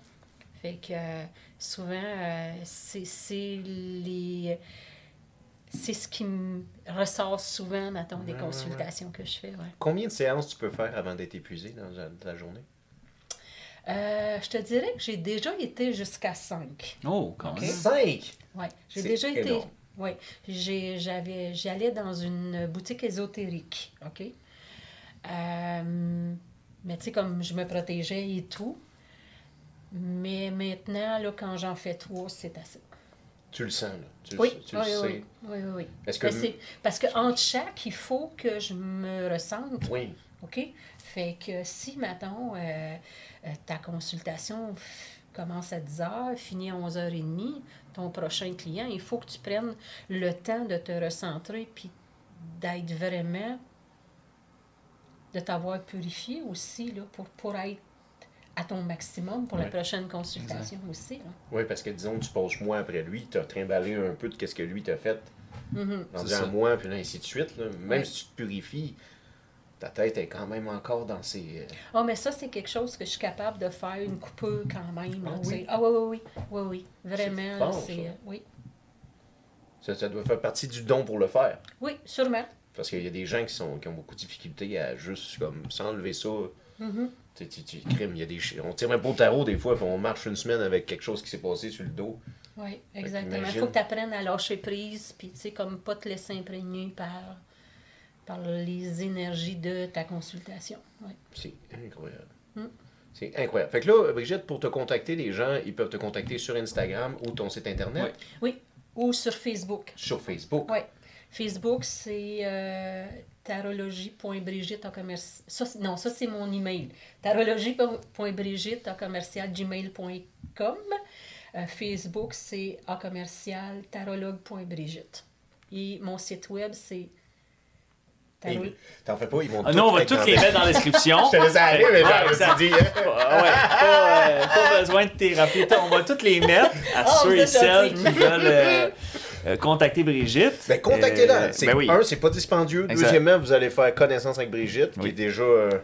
Fait que souvent, c'est les... C'est ce qui me ressort souvent, mettons, des Ouais, consultations que je fais, ouais. Combien de séances tu peux faire avant d'être épuisé dans ta journée? Je te dirais que j'ai déjà été jusqu'à 5. Oh, quand même. 5! Ouais, j'ai C'est déjà été. énorme. Oui, j'allais dans une boutique ésotérique, OK? Mais tu sais, comme je me protégeais et tout. Mais maintenant, là, quand j'en fais 3, c'est assez. Tu le sens, là. Tu Oui, le oui, sais. oui, oui, oui, oui. Est-ce que... Parce que entre chaque, il faut que je me ressente. Oui. OK? Fait que si, mettons, ta consultation commence à 10h, finit à 11h30, ton prochain client, il faut que tu prennes le temps de te recentrer puis d'être vraiment, de t'avoir purifié aussi, là, pour être à ton maximum pour la Ouais. prochaine consultation aussi. Là. Oui, parce que disons, tu passes mois après lui, tu as trimballé un peu de ce que lui t'a fait. Mhm. Dans C'est un ça. mois, puis là, ainsi de suite. Là. Même Oui. si tu te purifies, ta tête est quand même encore dans ses... Ah, mais ça, c'est quelque chose que je suis capable de faire une coupure quand même. Là, Ah tu sais. oui? Ah oui, oui, oui, oui, oui. Vraiment, C'est là, fort, c'est... ça. oui. Ça doit faire partie du don pour le faire. Oui, sûrement. Parce qu'il y a des gens qui ont beaucoup de difficultés à juste comme s'enlever ça. Mhm. Tu crimes, il y a des on tire même pas au tarot des fois, puis on marche une semaine avec quelque chose qui s'est passé sur le dos. Oui, exactement. Il qu'imagine- faut que tu apprennes à lâcher prise, puis tu sais, comme pas te laisser imprégner par les énergies de ta consultation. Ouais. C'est incroyable. Mm. C'est incroyable. Fait que là, Brigitte, pour te contacter, les gens, ils peuvent te contacter sur Instagram ou ton site internet, Ouais. Oui, ou sur Facebook. sur Facebook. Oui. Facebook, c'est tarologie.brigitte non, ça, c'est mon email. tarologie.brigitte@gmail.com. Facebook, c'est tarologue.brigitte. Et mon site web, c'est Et T'en fais pas, ils vont Ah, nous, on va être toutes dans- les mettre dans la description. Je te laisse aller, mais Ouais, j'avais ça- dit... Ah ouais, pas besoin de thérapie. On va toutes les mettre à Oh, ceux vous et êtes celles gentils. qui veulent contacter Brigitte. Ben, contactez-la. Ben oui. Un, c'est pas dispendieux. Exact. Deuxièmement, vous allez faire connaissance avec Brigitte, qui Oui. est déjà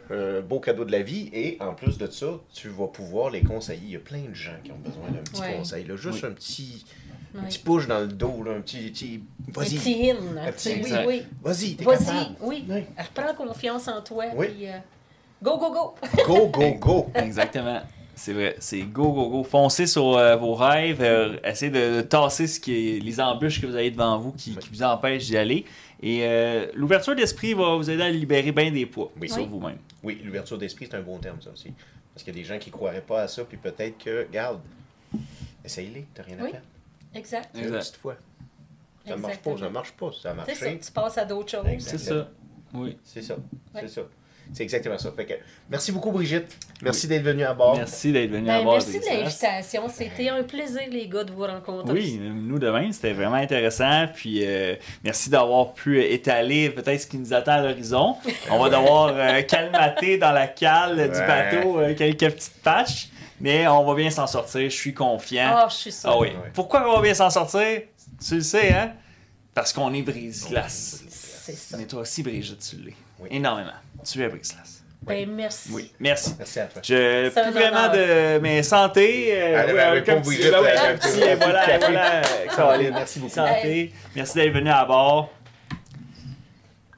un beau cadeau de la vie. Et en plus de ça, tu vas pouvoir les conseiller. Il y a plein de gens qui ont besoin d'un petit Ouais. conseil. Là. Juste Oui. un petit Ouais. push dans le dos, là, un petit Un vas-y. petit in. Un petit Oui, exact. oui. Vas-y, t'es Vas-y, capable. oui. Oui. Reprends confiance en toi. Oui. Puis, go, go, go. Go, go, go. Exactement. C'est vrai. C'est go, go, go. Foncez sur vos rêves. Essayez de tasser les embûches que vous avez devant vous qui vous empêchent d'y aller. Et l'ouverture d'esprit va vous aider à libérer bien des poids Oui. sur Oui. vous-même. Oui, l'ouverture d'esprit, c'est un bon terme, ça aussi. Parce qu'il y a des gens qui ne croiraient pas à ça, puis peut-être que, garde, essaye-les, t'as rien à Oui. faire. Exact. C'est une Exact. petite fois. Ça marche Exactement. pas, ça marche pas. Ça a C'est ça, marché. tu passes à d'autres choses. Exact. C'est ça. Oui. C'est ça. Ouais. C'est ça. C'est exactement ça. Fait que, merci beaucoup, Brigitte. Merci d'être venue à bord. Merci d'être venu à Ben, bord merci de Brise-Glace. l'invitation. C'était un plaisir, les gars, de vous rencontrer. Oui, nous de même, c'était vraiment intéressant. Puis merci d'avoir pu étaler peut-être ce qui nous attend à l'horizon. On va devoir calmater dans la cale du Ouais. bateau quelques petites patches, mais on va bien s'en sortir, je suis confiant. Ah, je suis sûre. Ah oui. Ouais. Pourquoi on va bien s'en sortir? Tu le sais, hein? Parce qu'on est Brise-Glace. C'est ça. Mais toi aussi, Brigitte, tu l'es. Oui. Énormément. Tu es Brise-Glace. Ben, merci. Oui, merci. Merci à toi. Je C'est un plus vraiment honneur. de mes santé. Allez, oui, ben, avec pour un petit, Brigitte, ben oui, avec un un petit, petit voilà, café. voilà. Caroline, merci beaucoup. Santé. Merci d'être venu à bord.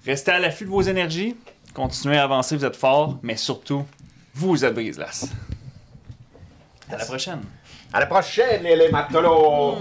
Restez à l'affût de vos énergies. Continuez à avancer, vous êtes forts, mais surtout, vous êtes Brise-Glace. À la prochaine. À la prochaine, les matelots!